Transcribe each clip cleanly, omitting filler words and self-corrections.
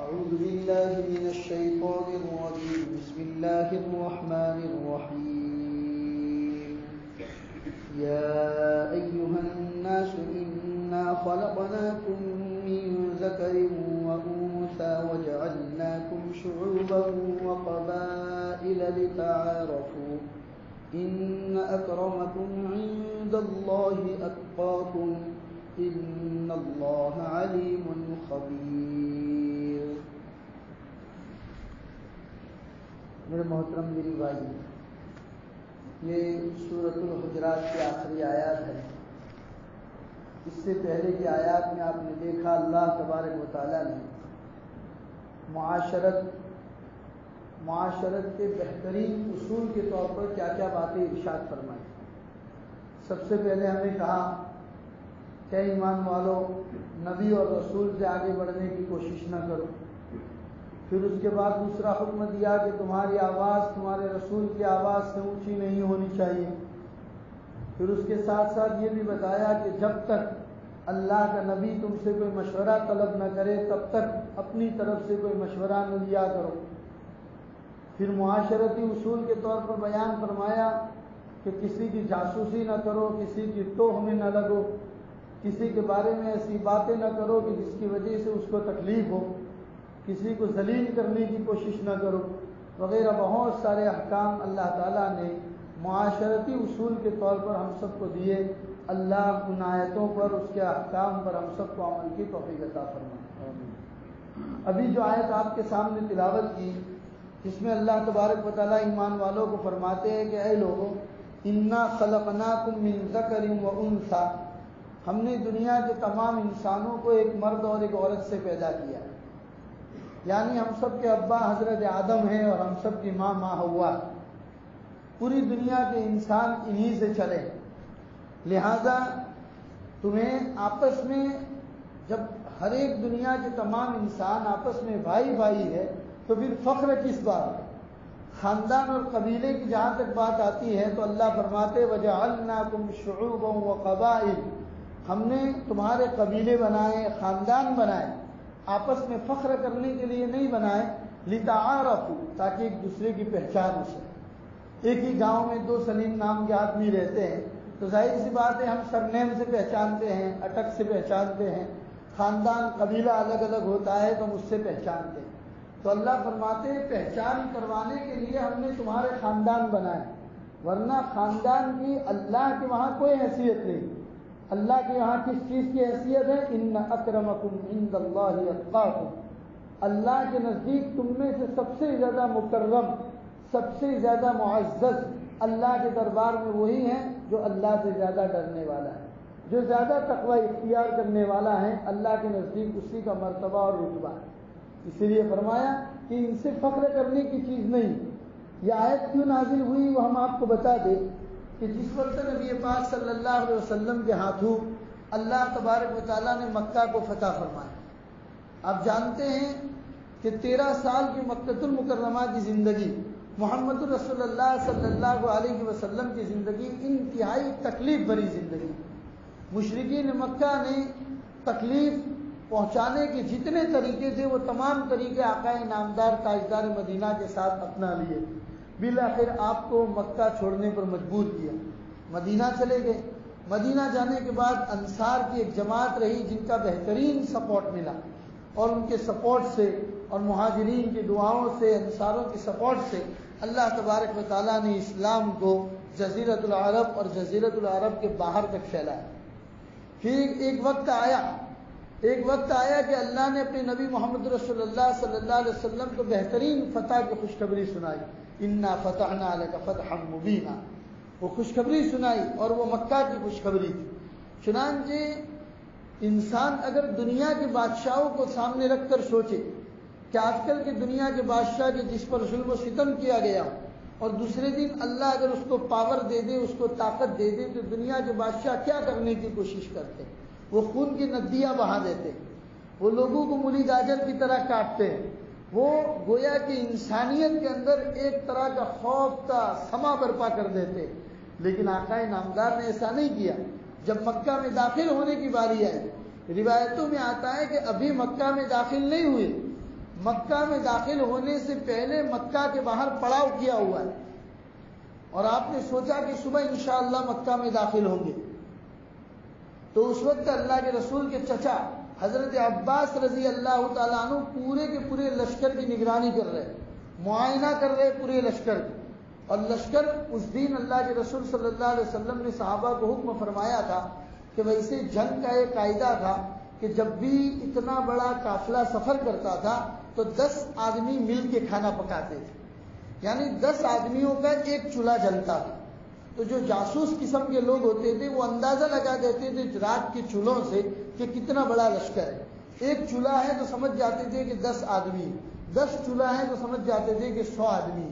أعوذ بالله من الشيطان الرجيم بسم الله الرحمن الرحيم يا أيها الناس إنا خلقناكم من ذكر وأنثى وجعلناكم شعوبا وقبائل لتعارفوا إن أكرمكم عند الله أتقاكم إن الله عليم خبير. میرے محترم میری بھائی، یہ سورۃ الحجرات کی آخری آیات ہے. اس سے پہلے کی آیات میں آپ نے دیکھا اللہ تبارک و تعالیٰ نے معاشرت کے بہترین اصول کے طور پر کیا کیا باتیں ارشاد فرمائی. سب سے پہلے ہم نے کہا کہ ایمان والو نبی اور رسول سے آگے بڑھنے کی کوشش نہ کرو. پھر اس کے بعد دوسرا حکم دیا کہ تمہاری آواز تمہارے رسول کی آواز سے اونچی نہیں ہونی چاہیے. پھر اس کے ساتھ ساتھ یہ بھی بتایا کہ جب تک اللہ کا نبی تم سے کوئی مشورہ طلب نہ کرے تب تک اپنی طرف سے کوئی مشورہ نہ لیا کرو. پھر معاشرتی اصول کے طور پر بیان فرمایا کہ کسی کی جاسوسی نہ کرو، کسی کی توہ میں نہ لگو، کسی کے بارے میں ایسی باتیں نہ کرو کہ جس کی وجہ سے اس کو تکلیف ہو، کسی کو ذلیل کرنے کی کوشش نہ کرو وغیرہ. بہت سارے احکام اللہ تعالیٰ نے معاشرتی اصول کے طور پر ہم سب کو دیے. اللہ ان آیتوں پر، اس کے احکام پر ہم سب کو عمل کی توفیق عطا فرمائے. ابھی جو آیت آپ کے سامنے تلاوت کی، جس میں اللہ تبارک و تعالیٰ ایمان والوں کو فرماتے ہیں کہ اے لوگوں، انا خلقناکم من ذکر و انثی، ہم نے دنیا کے تمام انسانوں کو ایک مرد اور ایک عورت سے پیدا کیا. یعنی ہم سب کے ابا حضرت آدم ہیں اور ہم سب کی ماں حوا. پوری دنیا کے انسان انہی سے چلے. لہذا تمہیں آپس میں، جب ہر ایک دنیا کے تمام انسان آپس میں بھائی بھائی ہے تو پھر فخر کس بات؟ خاندان اور قبیلے کی جہاں تک بات آتی ہے تو اللہ فرماتے وَجَعَلْنَاكُمْ شُعُوبًا وَقَبَائِلَ، ہم نے تمہارے قبیلے بنائے، خاندان بنائے، آپس میں فخر کرنے کے لیے نہیں بنائے، لِتَعَارَفُوا، تاکہ ایک دوسرے کی پہچان ہو سکے. ایک ہی گاؤں میں دو سلیم نام کے آدمی رہتے ہیں تو ظاہر سی بات ہے ہم سرنیم سے پہچانتے ہیں، اٹک سے پہچانتے ہیں. خاندان قبیلہ الگ الگ ہوتا ہے تو ہم اس سے پہچانتے ہیں. تو اللہ فرماتے ہیں پہچان کروانے کے لیے ہم نے تمہارے خاندان بنائے، ورنہ خاندان کی اللہ کے وہاں کوئی حیثیت نہیں. اللہ کے یہاں کس چیز کی حیثیت ہے؟ ان اکرمکم عند اللہ اتقاکم، اللہ کے نزدیک تم میں سے سب سے زیادہ مکرم، سب سے زیادہ معزز اللہ کے دربار میں وہی ہیں جو اللہ سے زیادہ ڈرنے والا ہے، جو زیادہ تقوی اختیار کرنے والا ہے. اللہ کے نزدیک اسی کا مرتبہ اور رتبہ ہے. اسی لیے فرمایا کہ ان سے فخر کرنے کی چیز نہیں. یہ آیت کیوں نازل ہوئی وہ ہم آپ کو بتا دیں کہ جس وقت نبی پاک صلی اللہ علیہ وسلم کے ہاتھوں اللہ تبارک و تعالیٰ نے مکہ کو فتح فرمایا. آپ جانتے ہیں کہ 13 سال کی مکۃ المکرمہ کی زندگی، محمد رسول اللہ صلی اللہ علیہ وسلم کی زندگی انتہائی تکلیف بھری زندگی. مشرکین مکہ نے تکلیف پہنچانے کے جتنے طریقے تھے وہ تمام طریقے آقا نامدار تاجدار مدینہ کے ساتھ اپنا لیے. بالآخر آپ کو مکہ چھوڑنے پر مجبور کیا، مدینہ چلے گئے. مدینہ جانے کے بعد انصار کی ایک جماعت رہی جن کا بہترین سپورٹ ملا، اور ان کے سپورٹ سے اور مہاجرین کی دعاؤں سے، انصاروں کی سپورٹ سے اللہ تبارک و تعالیٰ نے اسلام کو جزیرۃ العرب اور جزیرۃ العرب کے باہر تک پھیلایا. پھر ایک وقت آیا کہ اللہ نے اپنے نبی محمد رسول اللہ صلی اللہ علیہ وسلم کو بہترین فتح کی خوشخبری سنائی. انا فتحنا لک فتحا مبینا، وہ خوشخبری سنائی اور وہ مکہ کی خوشخبری تھی. چنانچہ انسان اگر دنیا کے بادشاہوں کو سامنے رکھ کر سوچے کہ آج کل کی دنیا کے بادشاہ کے جس پر ظلم و ستم کیا گیا اور دوسرے دن اللہ اگر اس کو پاور دے دے، اس کو طاقت دے دے، تو دنیا کے بادشاہ کیا کرنے کی کوشش کرتے؟ وہ خون کی ندیاں بہا دیتے، وہ لوگوں کو مولی گاجر کی طرح کاٹتے ہیں، وہ گویا کہ انسانیت کے اندر ایک طرح کا خوف کا سما برپا کر دیتے. لیکن آقا نامدار نے ایسا نہیں کیا. جب مکہ میں داخل ہونے کی باری آئی، روایتوں میں آتا ہے کہ ابھی مکہ میں داخل نہیں ہوئے مکہ میں داخل ہونے سے پہلے مکہ کے باہر پڑاؤ کیا ہوا ہے، اور آپ نے سوچا کہ صبح انشاءاللہ مکہ میں داخل ہوں گے، تو اس وقت اللہ کے رسول کے چچا حضرت عباس رضی اللہ تعالیٰ عنہ پورے کے پورے لشکر کی نگرانی کر رہے، معائنہ کر رہے پورے لشکر کی. اور لشکر اس دن اللہ کے رسول صلی اللہ علیہ وسلم نے صحابہ کو حکم فرمایا تھا کہ ویسے جنگ کا ایک قاعدہ تھا کہ جب بھی اتنا بڑا قافلہ سفر کرتا تھا تو 10 آدمی مل کے کھانا پکاتے تھے، یعنی 10 آدمیوں کا ایک چولہا جلتا تھا. تو جو جاسوس قسم کے لوگ ہوتے تھے وہ اندازہ لگا دیتے تھے رات کے چولہوں سے کہ کتنا بڑا لشکر ہے. ایک چولہا ہے تو سمجھ جاتے تھے کہ 10 آدمی، 10 چولہا ہے تو سمجھ جاتے تھے کہ 100 آدمی.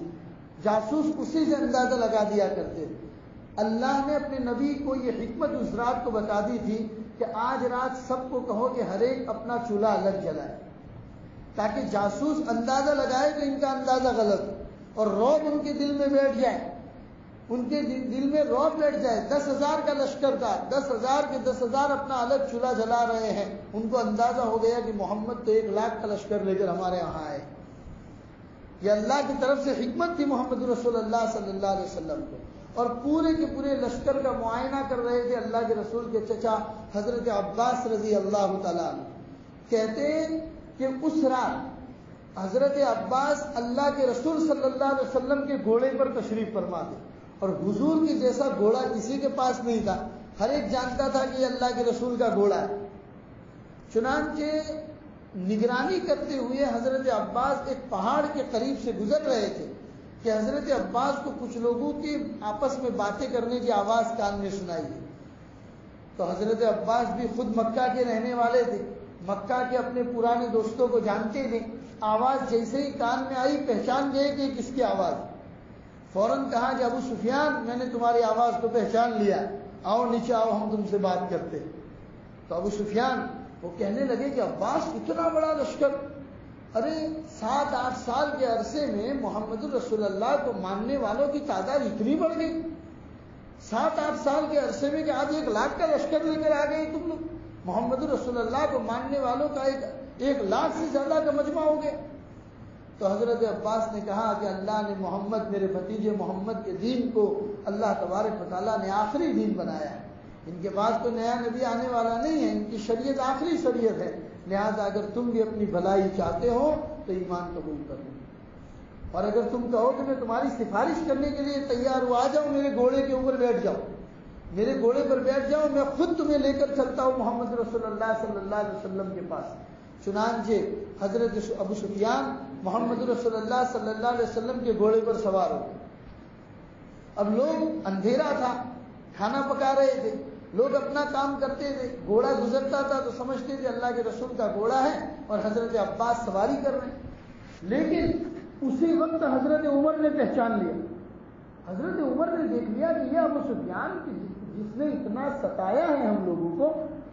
جاسوس اسی سے اندازہ لگا دیا کرتے تھے. اللہ نے اپنے نبی کو یہ حکمت اس رات کو بتا دی تھی کہ آج رات سب کو کہو کہ ہر ایک اپنا چولہا الگ جلائے، تاکہ جاسوس اندازہ لگائے کہ ان کا اندازہ غلط اور رعب ان کے دل میں بیٹھ جائے، ان کے دل میں رعب بیٹھ جائے. 10,000 کا لشکر تھا، 10,000 کے 10,000 اپنا الگ چولہا جلا رہے ہیں. ان کو اندازہ ہو گیا کہ محمد تو 1,00,000 کا لشکر لے کر ہمارے یہاں آئے. یہ اللہ کی طرف سے حکمت تھی محمد رسول اللہ صلی اللہ علیہ وسلم کو. اور پورے کے پورے لشکر کا معائنہ کر رہے تھے اللہ کے رسول کے چچا حضرت عباس رضی اللہ تعالیٰ عنہ. کہتے ہیں کہ اس رات حضرت عباس اللہ کے رسول صلی اللہ علیہ وسلم کے گھوڑے پر تشریف فرما تھے، اور حضور کے جیسا گھوڑا کسی کے پاس نہیں تھا. ہر ایک جانتا تھا کہ یہ اللہ کے رسول کا گھوڑا ہے. چنانچہ نگرانی کرتے ہوئے حضرت عباس ایک پہاڑ کے قریب سے گزر رہے تھے کہ حضرت عباس کو کچھ لوگوں کی آپس میں باتیں کرنے کی آواز کان میں سنائی. تو حضرت عباس بھی خود مکہ کے رہنے والے تھے، مکہ کے اپنے پرانے دوستوں کو جانتے تھے. آواز جیسے ہی کان میں آئی پہچان گئے کہ کس کی آواز. فوراً کہا کہ ابو سفیان میں نے تمہاری آواز کو پہچان لیا، آؤ نیچے آؤ ہم تم سے بات کرتے. تو ابو سفیان وہ کہنے لگے کہ عباس اتنا بڑا لشکر، ارے 7-8 سال کے عرصے میں محمد رسول اللہ کو ماننے والوں کی تعداد اتنی بڑھ گئی. 7-8 سال کے عرصے میں کہ آج 1,00,000 کا لشکر لے کر آ گئے تم لوگ. محمد رسول اللہ کو ماننے والوں کا 1,00,000 سے زیادہ کا مجمع ہو گیا. تو حضرت عباس نے کہا کہ اللہ نے محمد میرے بھتیجے محمد کے دین کو اللہ تبارک و تعالیٰ نے آخری دین بنایا ہے. ان کے پاس تو نیا نبی آنے والا نہیں ہے، ان کی شریعت آخری شریعت ہے. لہذا اگر تم بھی اپنی بھلائی چاہتے ہو تو ایمان قبول کر لو، اور اگر تم کہو کہ میں تمہاری سفارش کرنے کے لیے تیار ہوں، آ جاؤ میرے گھوڑے کے اوپر بیٹھ جاؤ، میرے گھوڑے پر بیٹھ جاؤ، میں خود تمہیں لے کر چلتا ہوں محمد رسول اللہ صلی اللہ علیہ وسلم کے پاس. چنانچہ حضرت ابو سفیان محمد رسول اللہ صلی اللہ علیہ وسلم کے گھوڑے پر سوار ہو گئے. اب لوگ اندھیرا تھا، کھانا پکا رہے تھے، لوگ اپنا کام کرتے تھے. گھوڑا گزرتا تھا تو سمجھتے تھے اللہ کے رسول کا گھوڑا ہے اور حضرت عباس سواری کر رہے ہیں. لیکن اسی وقت حضرت عمر نے پہچان لیا. حضرت عمر نے دیکھ لیا کہ یہ ابو سفیان جس نے اتنا ستایا ہے ہم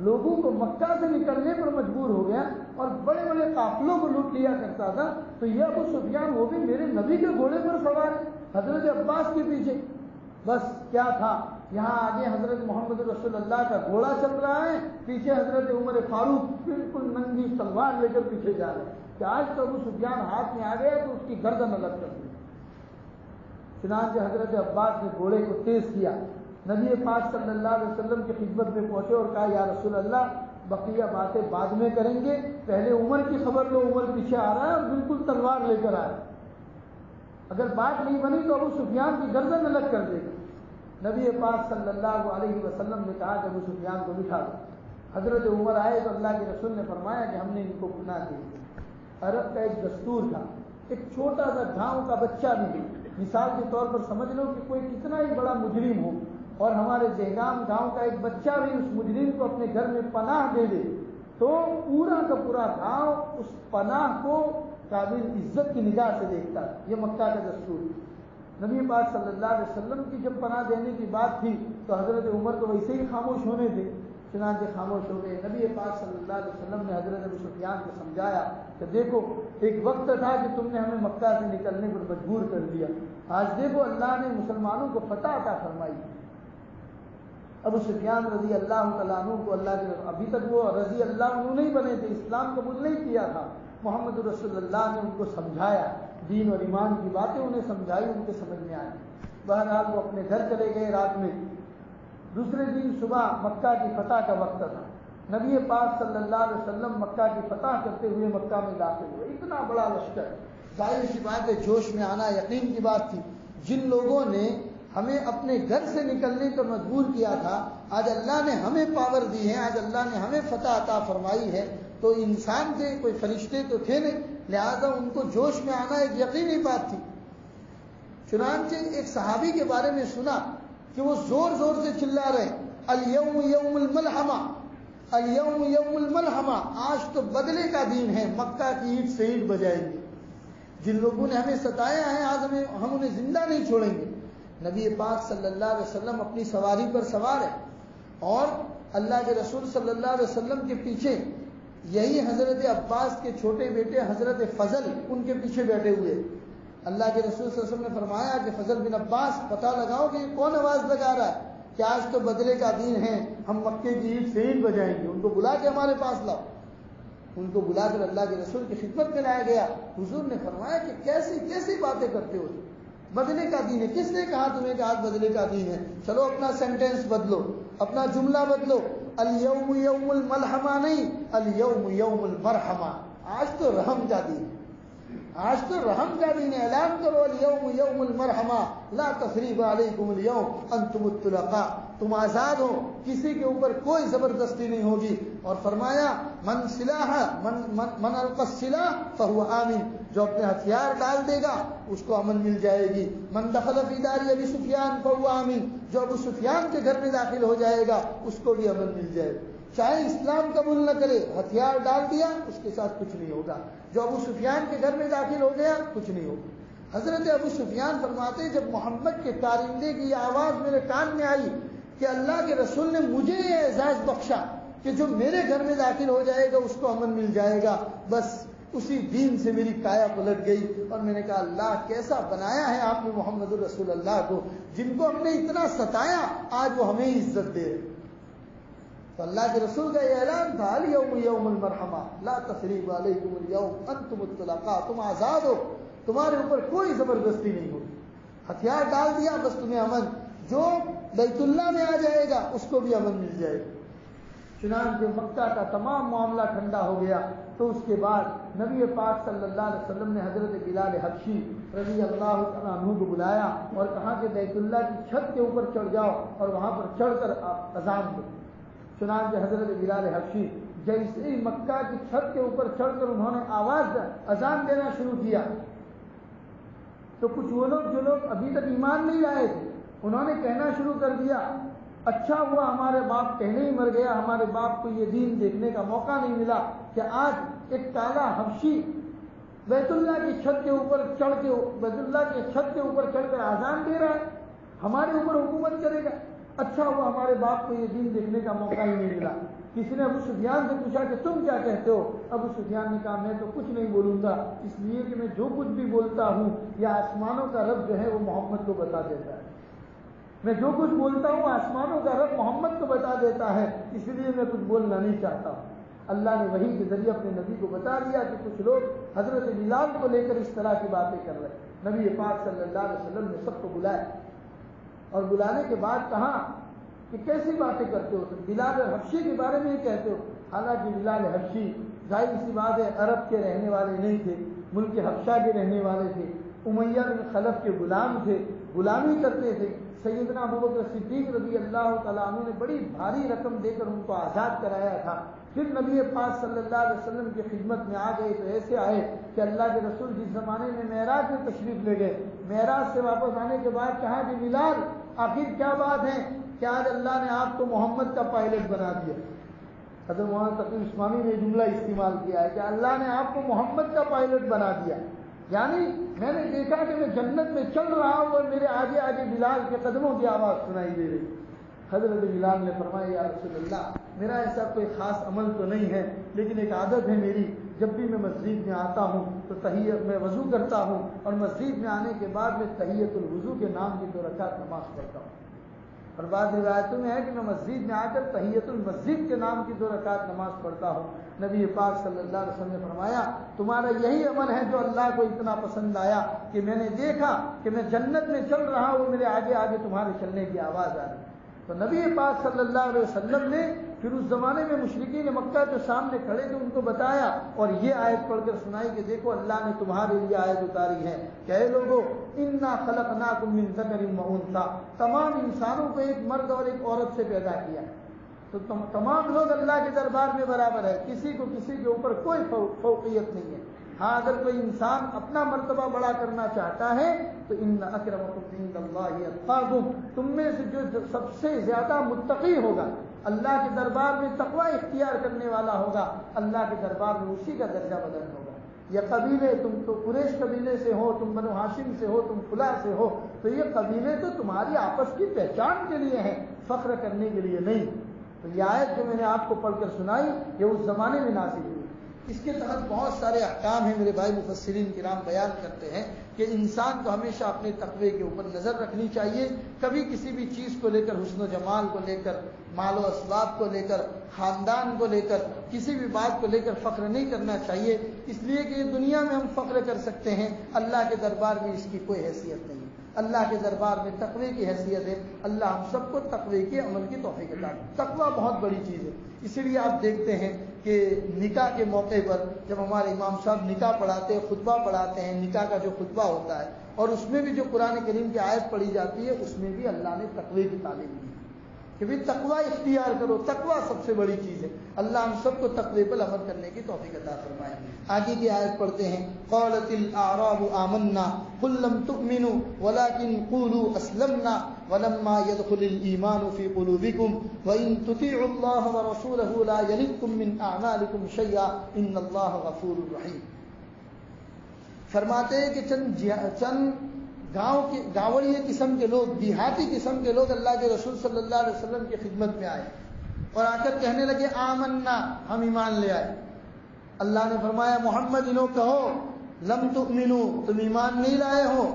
لوگوں کو مکہ سے نکلنے پر مجبور ہو گیا اور بڑے بڑے قافلوں کو لوٹ لیا کرتا تھا، تو یہ ابو سفیان وہ بھی میرے نبی کے گھوڑے پر سوار ہے حضرت عباس کے پیچھے. بس کیا تھا، یہاں آگے حضرت محمد رسول اللہ کا گھوڑا چل رہا ہے، پیچھے حضرت عمر فاروق بالکل ننگی تلوار لے کر پیچھے جا رہے ہیں کہ آج تو ابو سفیان ہاتھ میں آ گیا تو اس کی گردن الگ کر دی. چنانچہ حضرت عباس نے گھوڑے کو تیز کیا، نبی پاک صلی اللہ علیہ وسلم کی خدمت میں پہنچے اور کہا یا رسول اللہ بقیہ باتیں بعد میں کریں گے، پہلے عمر کی خبر لو. عمر پیچھے آ رہا ہے اور بالکل تلوار لے کر آ رہا ہے، اگر بات نہیں بنی تو ابو سفیان کی گردن الگ کر دے گا. نبی پاک صلی اللہ علیہ وسلم نے کہا کہ ابو سفیان کو بٹھا دو. حضرت عمر آئے تو اللہ کے رسول نے فرمایا کہ ہم نے ان کو گناہ دی. عرب کا ایک دستور تھا، ایک چھوٹا سا گاؤں کا بچہ بھی، مثال کے طور پر سمجھ لو کہ کوئی کتنا ہی بڑا مجرم ہو اور ہمارے دہگام گاؤں کا ایک بچہ بھی اس مجرم کو اپنے گھر میں پناہ دے دے تو پورا کا پورا گاؤں اس پناہ کو قابل عزت کی نگاہ سے دیکھتا ہے. یہ مکہ کا دستور. نبی پاک صلی اللہ علیہ وسلم کی جب پناہ دینے کی بات تھی تو حضرت عمر تو ویسے ہی خاموش ہونے تھے، چنانچہ خاموش ہو گئے. نبی پاک صلی اللہ علیہ وسلم نے حضرت ابو سفیان کو سمجھایا کہ دیکھو ایک وقت تھا کہ تم نے ہمیں مکہ سے نکلنے پر مجبور کر دیا، آج دیکھو اللہ نے مسلمانوں کو فتح عطا فرمائی. ابو سفیان رضی اللہ تعالیٰ عنہ کو اللہ کے ابھی تک وہ رضی اللہ عنہ نہیں بنے تھے، اسلام قبول نہیں کیا تھا، محمد رسول اللہ نے ان کو سمجھایا، دین اور ایمان کی باتیں انہیں سمجھائی، ان کے سمجھ میں آئی۔ بہرحال وہ اپنے گھر چلے گئے رات میں۔ دوسرے دن صبح مکہ کی فتح کا وقت تھا۔ نبی پاک صلی اللہ علیہ وسلم مکہ کی فتح کرتے ہوئے مکہ میں داخل ہوئے۔ اتنا بڑا لشکر، ظاہر سی بات ہے جوش میں آنا یقین کی بات تھی۔ جن لوگوں نے ہمیں اپنے گھر سے نکلنے پر مجبور کیا تھا، آج اللہ نے ہمیں پاور دی ہے، آج اللہ نے ہمیں فتح عطا فرمائی ہے، تو انسان تھے، کوئی فرشتے تو تھے نہیں، لہذا ان کو جوش میں آنا ایک یقینی بات تھی۔ چنانچہ ایک صحابی کے بارے میں سنا کہ وہ زور زور سے چلا رہے، الیوم یوم الملحمہ، الیوم یوم الملحمہ، آج تو بدلے کا دن ہے، مکہ کی اینٹ سے اینٹ بجائیں گے، جن لوگوں نے ہمیں ستایا ہے آج ہم انہیں زندہ نہیں چھوڑیں گے۔ نبی پاک صلی اللہ علیہ وسلم اپنی سواری پر سوار ہے اور اللہ کے رسول صلی اللہ علیہ وسلم کے پیچھے یہی حضرت عباس کے چھوٹے بیٹے حضرت فضل ان کے پیچھے بیٹھے ہوئے۔ اللہ کے رسول صلی اللہ علیہ وسلم نے فرمایا کہ فضل بن عباس پتہ لگاؤ کہ یہ کون آواز لگا رہا ہے کہ آج تو بدلے کا دن ہے، ہم مکے کی اینٹ سے اینٹ بجائیں گے، ان کو بلا کے ہمارے پاس لاؤ۔ ان کو بلا کر اللہ کے رسول کی خدمت میں لایا گیا۔ حضور نے فرمایا کہ کیسی کیسی باتیں کرتے ہو، بدلے کا دین ہے، کس نے کہا تمہیں کہ آج بدلے کا دین ہے؟ چلو اپنا سینٹینس بدلو، اپنا جملہ بدلو، الیوم یوم الملحمہ نہیں، الیوم یوم المرحمہ، آج تو رحم کا دین ہے، آج تو رحم کا دن ہے۔ اعلان کرو الیوم یوم المرحمہ لا تثریب علیکم الیوم انتم الطلقاء، تم آزاد ہو، کسی کے اوپر کوئی زبردستی نہیں ہوگی۔ اور فرمایا من سلاح من القى السلاح فهو آمن، جو اپنے ہتھیار ڈال دے گا اس کو امن مل جائے گی۔ من دخل فی دار ابی سفیان فهو آمن، جو ابو سفیان کے گھر میں داخل ہو جائے گا اس کو بھی امن مل جائے گا، چاہے اسلام قبول نہ کرے، ہتھیار ڈال دیا اس کے ساتھ کچھ نہیں ہوگا۔ جو ابو سفیان کے گھر میں داخل ہو گیا کچھ نہیں ہوگا۔ حضرت ابو سفیان فرماتے جب محمد کے کارندے کی یہ آواز میرے کان میں آئی کہ اللہ کے رسول نے مجھے یہ اعزاز بخشا کہ جو میرے گھر میں داخل ہو جائے گا اس کو امن مل جائے گا، بس اسی دین سے میری کایا پلٹ گئی اور میں نے کہا اللہ کیسا بنایا ہے آپ نے محمد رسول اللہ کو، جن کو ہم نے اتنا ستایا آج وہ ہمیں عزت دے رہے۔ تو اللہ کے رسول کا یہ اعلان تھا الیوم یوم المرحمہ لا تثریب علیکم الیوم انتم الطلقاء، تم آزاد ہو، تمہارے اوپر کوئی زبردستی نہیں ہوگی، ہتھیار ڈال دیا بس تمہیں امن، جو بیت اللہ میں آ جائے گا اس کو بھی امن مل جائے گا۔ چنانچہ مکہ کا تمام معاملہ ٹھنڈا ہو گیا۔ تو اس کے بعد نبی پاک صلی اللہ علیہ وسلم نے حضرت بلال حبشی رضی اللہ تعالیٰ عنہ کو بلایا اور کہا کہ بیت اللہ کی چھت کے اوپر چڑھ جاؤ اور وہاں پر چڑھ کر اذان دو۔ چنانچہ حضرت بلال حبشی جیسے ہی مکہ کی چھت کے اوپر چڑھ کر انہوں نے آواز اذان دینا شروع کیا تو کچھ وہ لوگ جو لوگ ابھی تک ایمان نہیں لائے تھے انہوں نے کہنا شروع کر دیا اچھا ہوا ہمارے باپ پہلے ہی مر گیا، ہمارے باپ کو یہ دین دیکھنے کا موقع نہیں ملا کہ آج ایک کالا حبشی بیت اللہ کی چھت کے اوپر چڑھ کے بیت اللہ کی چھت کے اوپر چڑھ کر اذان دے رہا ہے، ہمارے اوپر حکومت کرے گا۔ اچھا ہوا ہمارے باپ کو یہ دین دیکھنے کا موقع ہی نہیں ملا۔ کسی نے ابو سفیان سے پوچھا کہ تم کیا کہتے ہو؟ ابو سفیان نے کہا میں تو کچھ نہیں بولوں گا، اس لیے کہ میں جو کچھ بھی بولتا ہوں یہ آسمانوں کا رب جو ہے وہ محمد کو بتا دیتا ہے، میں جو کچھ بولتا ہوں آسمانوں کا رب محمد کو بتا دیتا ہے، اس لیے میں کچھ بولنا نہیں چاہتا ہوں۔ اللہ نے وحی کے ذریعے اپنے نبی کو بتا دیا کہ کچھ لوگ حضرت بلال کو لے کر اس طرح کی باتیں کر رہے ہیں۔ نبی پاک صلی اللہ علیہ وسلم نے سب کو بلایا اور بلانے کے بعد کہا کہ کیسی باتیں کرتے ہو تم، بلال حبشی کے بارے میں ہی کہتے ہو، حالانکہ بلال حبشی ظاہر سی بات ہے عرب کے رہنے والے نہیں تھے، ملک حبشہ کے رہنے والے تھے، امیہ بن خلف کے غلام تھے، غلامی کرتے تھے۔ سیدنا ابوبکر صدیق رضی اللہ تعالیٰ عنہ نے بڑی بھاری رقم دے کر ان کو آزاد کرایا تھا۔ پھر نبی پاک صلی اللہ علیہ وسلم کی خدمت میں آ گئے تو ایسے آئے کہ اللہ کے رسول جس زمانے میں معراج میں تشریف لے گئے، معراج سے واپس آنے کے بعد کہا کہ بلال آخر کیا بات ہے کہ آج اللہ نے آپ کو محمد کا پائلٹ بنا دیا۔ حضرت مولانا تقی عثمانی نے جملہ استعمال کیا ہے کہ اللہ نے آپ کو محمد کا پائلٹ بنا دیا، یعنی میں نے دیکھا کہ میں جنت میں چل رہا ہوں اور میرے آگے آگے بلال کے قدموں کی آواز سنائی دے رہی۔ حضرت بلال نے فرمایا یا رسول اللہ میرا ایسا کوئی خاص عمل تو نہیں ہے، لیکن ایک عادت ہے میری، جب بھی میں مسجد میں آتا ہوں تو تحیت میں وضو کرتا ہوں اور مسجد میں آنے کے بعد میں تحیت الوضو کے نام کی 2 رکعت نماز پڑھتا ہوں۔ اور بعض روایتوں میں ہے کہ میں مسجد میں آ کر تحیت المسجد کے نام کی 2 رکعت نماز پڑھتا ہوں. نبی پاک صلی اللہ علیہ وسلم نے فرمایا تمہارا یہی عمل ہے جو اللہ کو اتنا پسند آیا کہ میں نے دیکھا کہ میں جنت میں چل رہا ہوں, میرے آگے آگے تمہارے چلنے کی آواز آ رہی. تو نبی پاک صلی اللہ علیہ وسلم نے پھر اس زمانے میں مشرکین مکہ جو سامنے کھڑے تھے ان کو بتایا اور یہ آیت پڑھ کر سنائی کہ دیکھو اللہ نے تمہارے لیے آیت اتاری ہے کہ اے لوگو انا خلقناکم من ذکر و انثی, تمام انسانوں کو ایک مرد اور ایک عورت سے پیدا کیا. تو تمام لوگ اللہ کے دربار میں برابر ہے, کسی کو کسی کے اوپر کوئی فوقیت نہیں ہے. ہاں اگر کوئی انسان اپنا مرتبہ بڑا کرنا چاہتا ہے تو ان اکرمکم عند اللہ اتقاکم, تم میں سے جو سب سے زیادہ متقی ہوگا, اللہ کے دربار میں تقوی اختیار کرنے والا ہوگا, اللہ کے دربار میں اسی کا درجہ بلند ہوگا. یہ قبیلے, تم تو قریش قبیلے سے ہو, تم بنو ہاشم سے ہو, تم فلاں سے ہو, تو یہ قبیلے تو تمہاری آپس کی پہچان کے لیے ہیں, فخر کرنے کے لیے نہیں. تو یہ آیت جو میں نے آپ کو پڑھ کر سنائی یہ اس زمانے میں نازل ہوئی. اس کے تحت بہت سارے احکام ہیں. میرے بھائی مفسرین کرام بیان کرتے ہیں کہ انسان کو ہمیشہ اپنے تقوی کے اوپر نظر رکھنی چاہیے. کبھی کسی بھی چیز کو لے کر, حسن و جمال کو لے کر, مال و اسباب کو لے کر, خاندان کو لے کر, کسی بھی بات کو لے کر فخر نہیں کرنا چاہیے, اس لیے کہ یہ دنیا میں ہم فخر کر سکتے ہیں, اللہ کے دربار میں اس کی کوئی حیثیت نہیں. اللہ کے دربار میں تقوی کی حیثیت ہے. اللہ ہم سب کو تقوی کے عمل کی توفیق عطا کرے. تقوی بہت بڑی چیز ہے. اسی لیے آپ دیکھتے ہیں کہ نکاح کے موقع پر جب ہمارے امام صاحب نکاح پڑھاتے ہیں, خطبہ پڑھاتے ہیں, نکاح کا جو خطبہ ہوتا ہے اور اس میں بھی جو قرآن کریم کی آیت پڑھی جاتی ہے اس میں بھی اللہ نے تقوی کی تعلیم دی کہ بھی تقوی اختیار کرو. تقوی سب سے بڑی چیز ہے. اللہ ہم سب کو تقوی پر عمل کرنے کی توفیق عطا فرمائے. آگے کی آیت پڑھتے ہیں. قالت الاعراب آمنا قل لم تؤمنوا ولكن قولوا اسلمنا ولما يدخل الايمان في قلوبكم وان تطيعوا الله ورسوله لا يلدكم من اعمالكم شيئا ان الله غفور رحيم. فرماتے ہیں کہ چند گاوڑیے قسم کے لوگ, دیہاتی قسم کے لوگ اللہ کے رسول صلی اللہ علیہ وسلم کی خدمت میں آئے اور آ کر کہنے لگے آمنا, ہم ایمان لے آئے. اللہ نے فرمایا محمد انہوں کہو لم تؤمنوا, تم ایمان نہیں لائے ہو,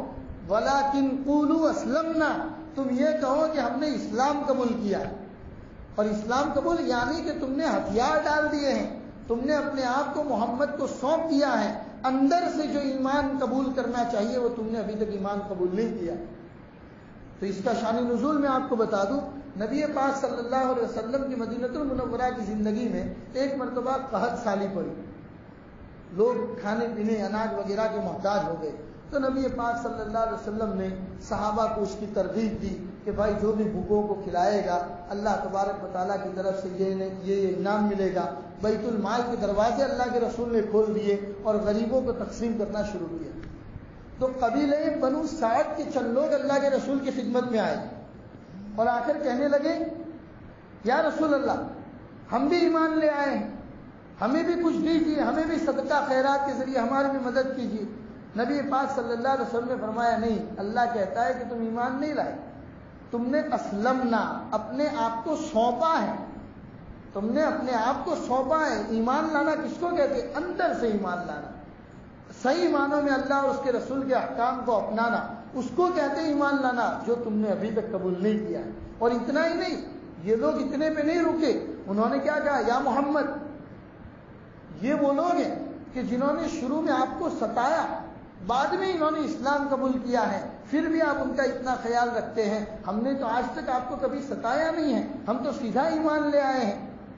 ولکن قولوا اسلمنا, تم یہ کہو کہ ہم نے اسلام قبول کیا. اور اسلام قبول یعنی کہ تم نے ہتھیار ڈال دیے ہیں, تم نے اپنے آپ کو محمد کو سونپ دیا ہے. اندر سے جو ایمان قبول کرنا چاہیے وہ تم نے ابھی تک ایمان قبول نہیں کیا. تو اس کا شان نزول میں آپ کو بتا دوں. نبی پاک صلی اللہ علیہ وسلم کی مدینہ المنورہ کی زندگی میں ایک مرتبہ قحط سالی پڑی, لوگ کھانے پینے اناج وغیرہ کے محتاج ہو گئے. تو نبی پاک صلی اللہ علیہ وسلم نے صحابہ کو اس کی ترغیب دی کہ بھائی جو بھی بھوکوں کو کھلائے گا اللہ تبارک و تعالیٰ کی طرف سے یہ انعام ملے گا. بیت المال کے دروازے اللہ کے رسول نے کھول دیے اور غریبوں کو تقسیم کرنا شروع کیا. تو قبیلے بنو سعد کے چند لوگ اللہ کے رسول کی خدمت میں آئے اور آ کر کہنے لگے یا رسول اللہ ہم بھی ایمان لے آئے ہیں, ہمیں بھی کچھ دیجیے, ہمیں بھی صدقہ خیرات کے ذریعے ہماری بھی مدد کیجیے. نبی پاک صلی اللہ علیہ وسلم نے فرمایا نہیں, اللہ کہتا ہے کہ تم ایمان نہیں لائے, تم نے اسلمنا, اپنے آپ کو سونپا ہے, تم نے اپنے آپ کو سونپا ہے. ایمان لانا کس کو کہتے ہیں؟ اندر سے ایمان لانا, صحیح معنوں میں اللہ اور اس کے رسول کے احکام کو اپنانا, اس کو کہتے ہیں ایمان لانا جو تم نے ابھی تک قبول نہیں کیا ہے. اور اتنا ہی نہیں, یہ لوگ اتنے پہ نہیں رکے, انہوں نے کیا کہا یا محمد, یہ وہ لوگ ہیں کہ جنہوں نے شروع میں آپ کو ستایا, بعد میں انہوں نے اسلام قبول کیا ہے, پھر بھی آپ ان کا اتنا خیال رکھتے ہیں. ہم نے تو آج تک آپ کو کبھی ستایا نہیں ہے, ہم تو سیدھا ایمان لے آئے ہیں,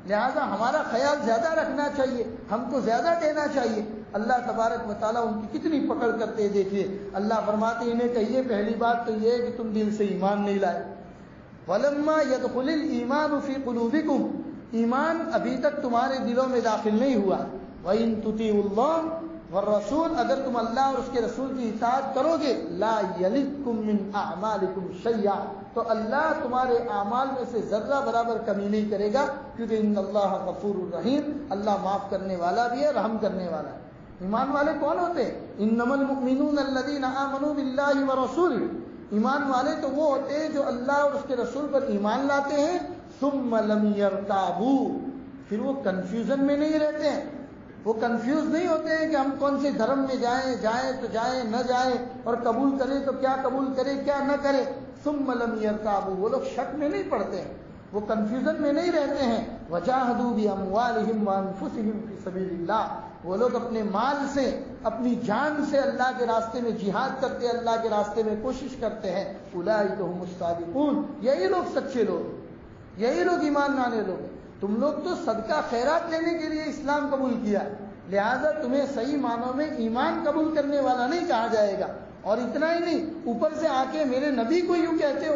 لہذا ہمارا خیال زیادہ رکھنا چاہیے, ہم کو زیادہ دینا چاہیے. اللہ تبارک و تعالیٰ ان کی کتنی پکڑ کرتے ہیں. دیکھیے اللہ فرماتے انہیں کہیے پہلی بات تو یہ ہے کہ تم دل سے ایمان نہیں لائے. وَلَمَّا يَدْخُلِ الْإِيمَانُ فِي قُلُوبِكُمْ, ایمان ابھی تک تمہارے دلوں میں داخل نہیں ہوا. وَإِن تُطِيعُوا اللَّهَ والرسول, اگر تم اللہ اور اس کے رسول کی اطاعت کرو گے, لا یلدکم من اعمالکم شیئا, تو اللہ تمہارے اعمال میں سے ذرہ برابر کمی نہیں کرے گا, کیونکہ ان اللہ غفور الرحیم, اللہ معاف کرنے والا بھی ہے, رحم کرنے والا ہے. ایمان والے کون ہوتے ہیں؟ انما المؤمنون الذین آمنوا باللہ ورسولہ, ایمان والے تو وہ ہوتے ہیں جو اللہ اور اس کے رسول پر ایمان لاتے ہیں. ثم لم یرتابوا, پھر وہ کنفیوژن میں نہیں رہتے ہیں, وہ کنفیوز نہیں ہوتے ہیں کہ ہم کون سے دھرم میں جائیں تو جائیں نہ جائیں, اور قبول کریں تو کیا قبول کریں کیا نہ کریں. ثم لم يرتابوا، وہ لوگ شک میں نہیں پڑتے ہیں، وہ کنفیوژن میں نہیں رہتے ہیں. وجاہدوا باموالہم وانفسہم فی سبیل اللہ، وہ لوگ اپنے مال سے اپنی جان سے اللہ کے راستے میں جہاد کرتے، اللہ کے راستے میں کوشش کرتے ہیں. اولئک هم الصادقون، یہی لوگ سچے لوگ، یہی لوگ ایمان لانے لوگ. تم لوگ تو صدقہ خیرات لینے کے لیے اسلام قبول کیا، لہذا تمہیں صحیح معنوں میں ایمان قبول کرنے والا نہیں کہا جائے گا. اور اتنا ہی نہیں، اوپر سے آ کے میرے نبی کو یوں کہتے ہو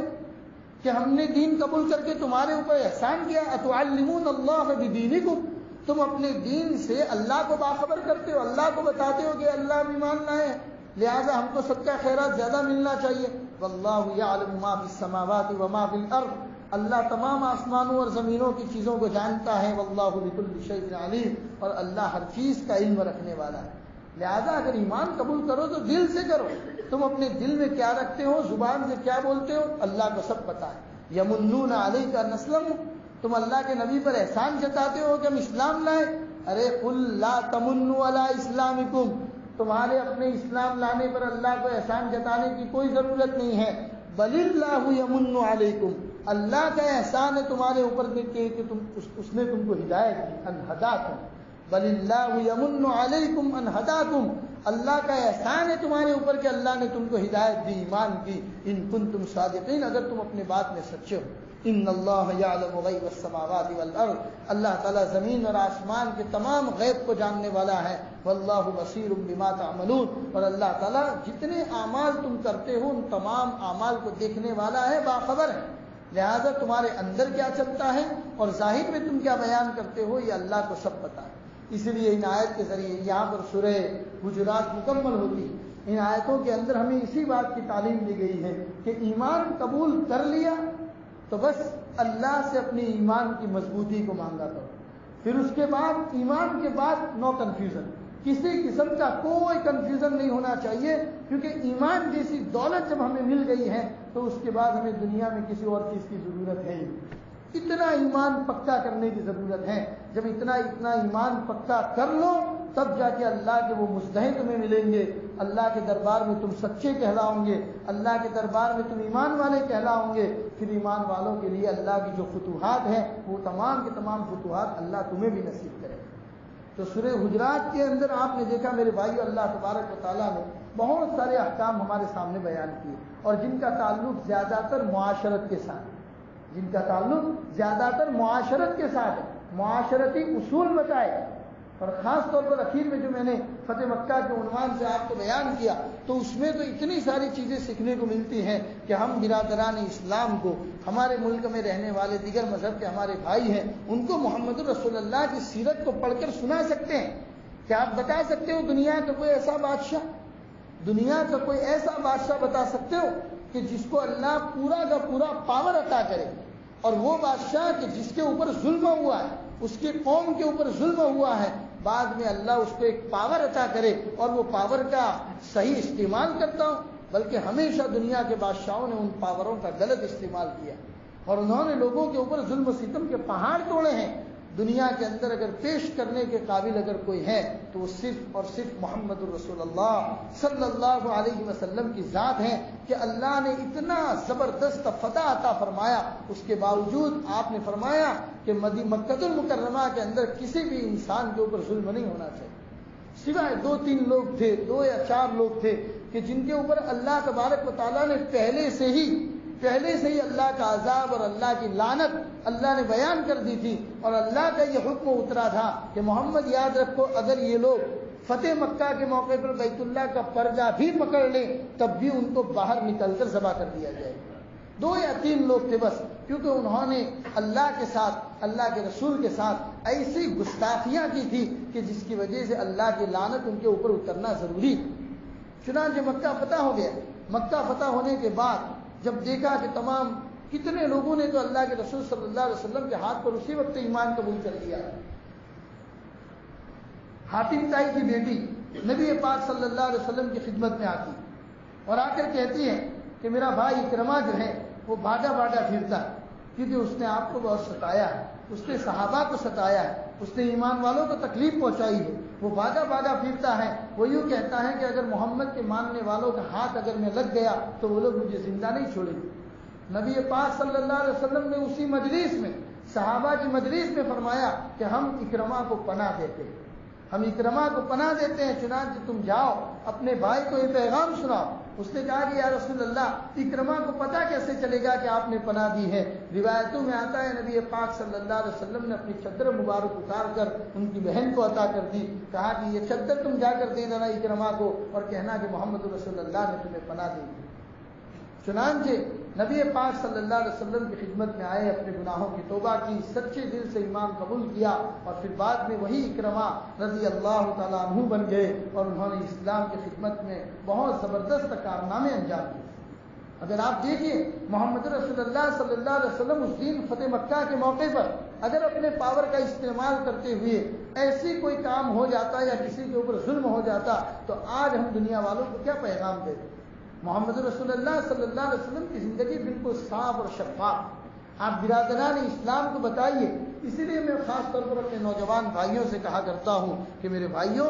کہ ہم نے دین قبول کر کے تمہارے اوپر احسان کیا. اتعلمون اللہ بدینکم، تم اپنے دین سے اللہ کو باخبر کرتے ہو، اللہ کو بتاتے ہو کہ اللہ بھی ایمان لائے ہیں، لہذا ہم کو صدقہ خیرات زیادہ ملنا چاہیے. واللہ یعلم ما فی السماوات وما فی الارض، اللہ تمام آسمانوں اور زمینوں کی چیزوں کو جانتا ہے. واللہ بکل شیء علیم، اور اللہ ہر چیز کا علم رکھنے والا ہے. لہذا اگر ایمان قبول کرو تو دل سے کرو. تم اپنے دل میں کیا رکھتے ہو، زبان سے کیا بولتے ہو، اللہ کو سب پتا ہے. یمنون علیک ان اسلموا، تم اللہ کے نبی پر احسان جتاتے ہو کہ ہم اسلام لائے. ارے قل لا تمنوا علی اسلامکم، تمہارے اپنے اسلام لانے پر اللہ کو احسان جتانے کی کوئی ضرورت نہیں ہے. بل اللہ یمن علیکم، اللہ کا احسان ہے تمہارے اوپر کہ اس نے تم کو ہدایت دی. ان ہداکم، بل اللہ یمن علیکم ان ہداکم، اللہ کا احسان ہے تمہارے اوپر کہ اللہ نے تم کو ہدایت دی، ایمان کی. ان کنتم صادقین، اگر تم اپنے بات میں سچے ہو. ان اللہ یعلم غیب السماوات والارض، اللہ تعالیٰ زمین اور آسمان کے تمام غیب کو جاننے والا ہے. واللہ بصیر بما تعملون، اور اللہ تعالیٰ جتنے اعمال تم کرتے ہو ان تمام اعمال کو دیکھنے والا ہے، باخبر ہے. لہذا تمہارے اندر کیا چلتا ہے اور ظاہر میں تم کیا بیان کرتے ہو، یہ اللہ کو سب پتا ہے. اس لیے ان آیت کے ذریعے یہاں پر سورہ حجرات مکمل ہوتی ہے. ان آیتوں کے اندر ہمیں اسی بات کی تعلیم دی گئی ہے کہ ایمان قبول کر لیا تو بس اللہ سے اپنی ایمان کی مضبوطی کو مانگا کرو. پھر اس کے بعد ایمان کے بعد نو کنفیوژن، کسی قسم کا کوئی کنفیوژن نہیں ہونا چاہیے، کیونکہ ایمان جیسی دولت جب ہمیں مل گئی ہے تو اس کے بعد ہمیں دنیا میں کسی اور چیز کی ضرورت ہے ہی. اتنا ایمان پکا کرنے کی ضرورت ہے. جب اتنا ایمان پکا کر لو تب جا کے اللہ کے وہ مزدہے تمہیں ملیں گے، اللہ کے دربار میں تم سچے کہلاؤ گے، اللہ کے دربار میں تم ایمان والے کہلاؤ گے. پھر ایمان والوں کے لیے اللہ کی جو فتوحات ہیں وہ تمام کے تمام فتوحات اللہ تمہیں بھی نصیب کرے. تو سورہ حجرات کے اندر آپ نے دیکھا میرے بھائیو، اللہ تبارک و تعالیٰ نے بہت سارے احکام ہمارے سامنے بیان کیے، اور جن کا تعلق زیادہ تر معاشرت کے ساتھ، جن کا تعلق زیادہ تر معاشرت کے ساتھ ہے. معاشرتی اصول بتائے، اور خاص طور پر اخیر میں جو میں نے فتح مکہ کے عنوان سے آپ کو بیان کیا تو اس میں تو اتنی ساری چیزیں سیکھنے کو ملتی ہیں کہ ہم برادران اسلام کو، ہمارے ملک میں رہنے والے دیگر مذہب کے ہمارے بھائی ہیں، ان کو محمد رسول اللہ کی سیرت کو پڑھ کر سنا سکتے ہیں. کیا آپ بتا سکتے ہو دنیا کا کوئی ایسا بادشاہ، دنیا کا کوئی ایسا بادشاہ بتا سکتے ہو کہ جس کو اللہ پورا کا پورا پاور عطا کرے، اور وہ بادشاہ کہ جس کے اوپر ظلم ہوا ہے، اس کی قوم کے اوپر ظلم ہوا ہے، بعد میں اللہ اس کو ایک پاور عطا کرے اور وہ پاور کا صحیح استعمال کرتا ہوں؟ بلکہ ہمیشہ دنیا کے بادشاہوں نے ان پاوروں کا غلط استعمال کیا، اور انہوں نے لوگوں کے اوپر ظلم و ستم کے پہاڑ توڑے ہیں. دنیا کے اندر اگر پیش کرنے کے قابل اگر کوئی ہے تو وہ صرف اور صرف محمد الرسول اللہ صلی اللہ علیہ وسلم کی ذات ہے کہ اللہ نے اتنا زبردست فتح عطا فرمایا. اس کے باوجود آپ نے فرمایا کہ مکہ المکرمہ کے اندر کسی بھی انسان کے اوپر ظلم نہیں ہونا چاہیے، سوائے 2-3 لوگ تھے، 2 یا 4 لوگ تھے کہ جن کے اوپر اللہ تبارک و تعالیٰ نے پہلے سے ہی اللہ کا عذاب اور اللہ کی لعنت اللہ نے بیان کر دی تھی، اور اللہ کا یہ حکم اترا تھا کہ محمد یاد رکھو، اگر یہ لوگ فتح مکہ کے موقع پر بیت اللہ کا پردہ بھی پکڑ لیں تب بھی ان کو باہر نکل کر ذبح کر دیا جائے. 2 یا 3 لوگ تھے بس، کیونکہ انہوں نے اللہ کے ساتھ، اللہ کے رسول کے ساتھ ایسی گستاخیاں کی تھی کہ جس کی وجہ سے اللہ کی لعنت ان کے اوپر اترنا ضروری. چنانچہ مکہ فتح ہو گیا. مکہ فتح ہونے کے بعد جب دیکھا کہ تمام کتنے لوگوں نے تو اللہ کے رسول صلی اللہ علیہ وسلم کے ہاتھ پر اسی وقت ایمان قبول کر لیا. حاتم تائی کی بیٹی نبی پاک صلی اللہ علیہ وسلم کی خدمت میں آتی اور آ کر کہتی ہے کہ میرا بھائی اکرمہ جو ہے وہ بھاگا پھرتا ہے، کیونکہ اس نے آپ کو بہت ستایا ہے، اس نے صحابہ کو ستایا ہے، اس نے ایمان والوں کو تکلیف پہنچائی ہے، وہ بھاگا پھرتا ہے. وہ یوں کہتا ہے کہ اگر محمد کے ماننے والوں کا ہاتھ اگر میں لگ گیا تو وہ لوگ مجھے زندہ نہیں چھوڑیں گے. نبی پاک صلی اللہ علیہ وسلم نے اسی مجلس میں، صحابہ کی مجلس میں فرمایا کہ ہم اکرمہ کو پناہ دیتے ہیں، ہم اکرمہ کو پناہ دیتے ہیں، چنانچہ تم جاؤ اپنے بھائی کو یہ پیغام سناؤ۔ اس نے کہا کہ یا رسول اللہ، اکرمہ کو پتہ کیسے چلے گا کہ آپ نے پناہ دی ہے؟ روایتوں میں آتا ہے نبی پاک صلی اللہ علیہ وسلم نے اپنی چادر مبارک اتار کر ان کی بہن کو عطا کر دی، کہا کہ یہ چادر تم جا کر دے دینا اکرمہ کو اور کہنا کہ محمد رسول اللہ نے تمہیں پناہ دی۔ چنانچہ نبی پاک صلی اللہ علیہ وسلم کی خدمت میں آئے، اپنے گناہوں کی توبہ کی، سچے دل سے ایمان قبول کیا، اور پھر بعد میں وہی اکرمہ رضی اللہ تعالیٰ عنہ بن گئے اور انہوں نے اسلام کی خدمت میں بہت زبردست کارنامے انجام دیے۔ اگر آپ دیکھیے محمد رسول اللہ صلی اللہ علیہ وسلم اس دن فتح مکہ کے موقع پر اگر اپنے پاور کا استعمال کرتے ہوئے ایسی کوئی کام ہو جاتا یا کسی کے اوپر ظلم ہو جاتا تو آج ہم دنیا والوں کو کیا پیغام دیتے؟ محمد رسول اللہ صلی اللہ علیہ وسلم کی زندگی بالکل صاف اور شفاف، آپ برادران اسلام کو بتائیے۔ اسی لیے میں خاص طور پر اپنے نوجوان بھائیوں سے کہا کرتا ہوں کہ میرے بھائیوں،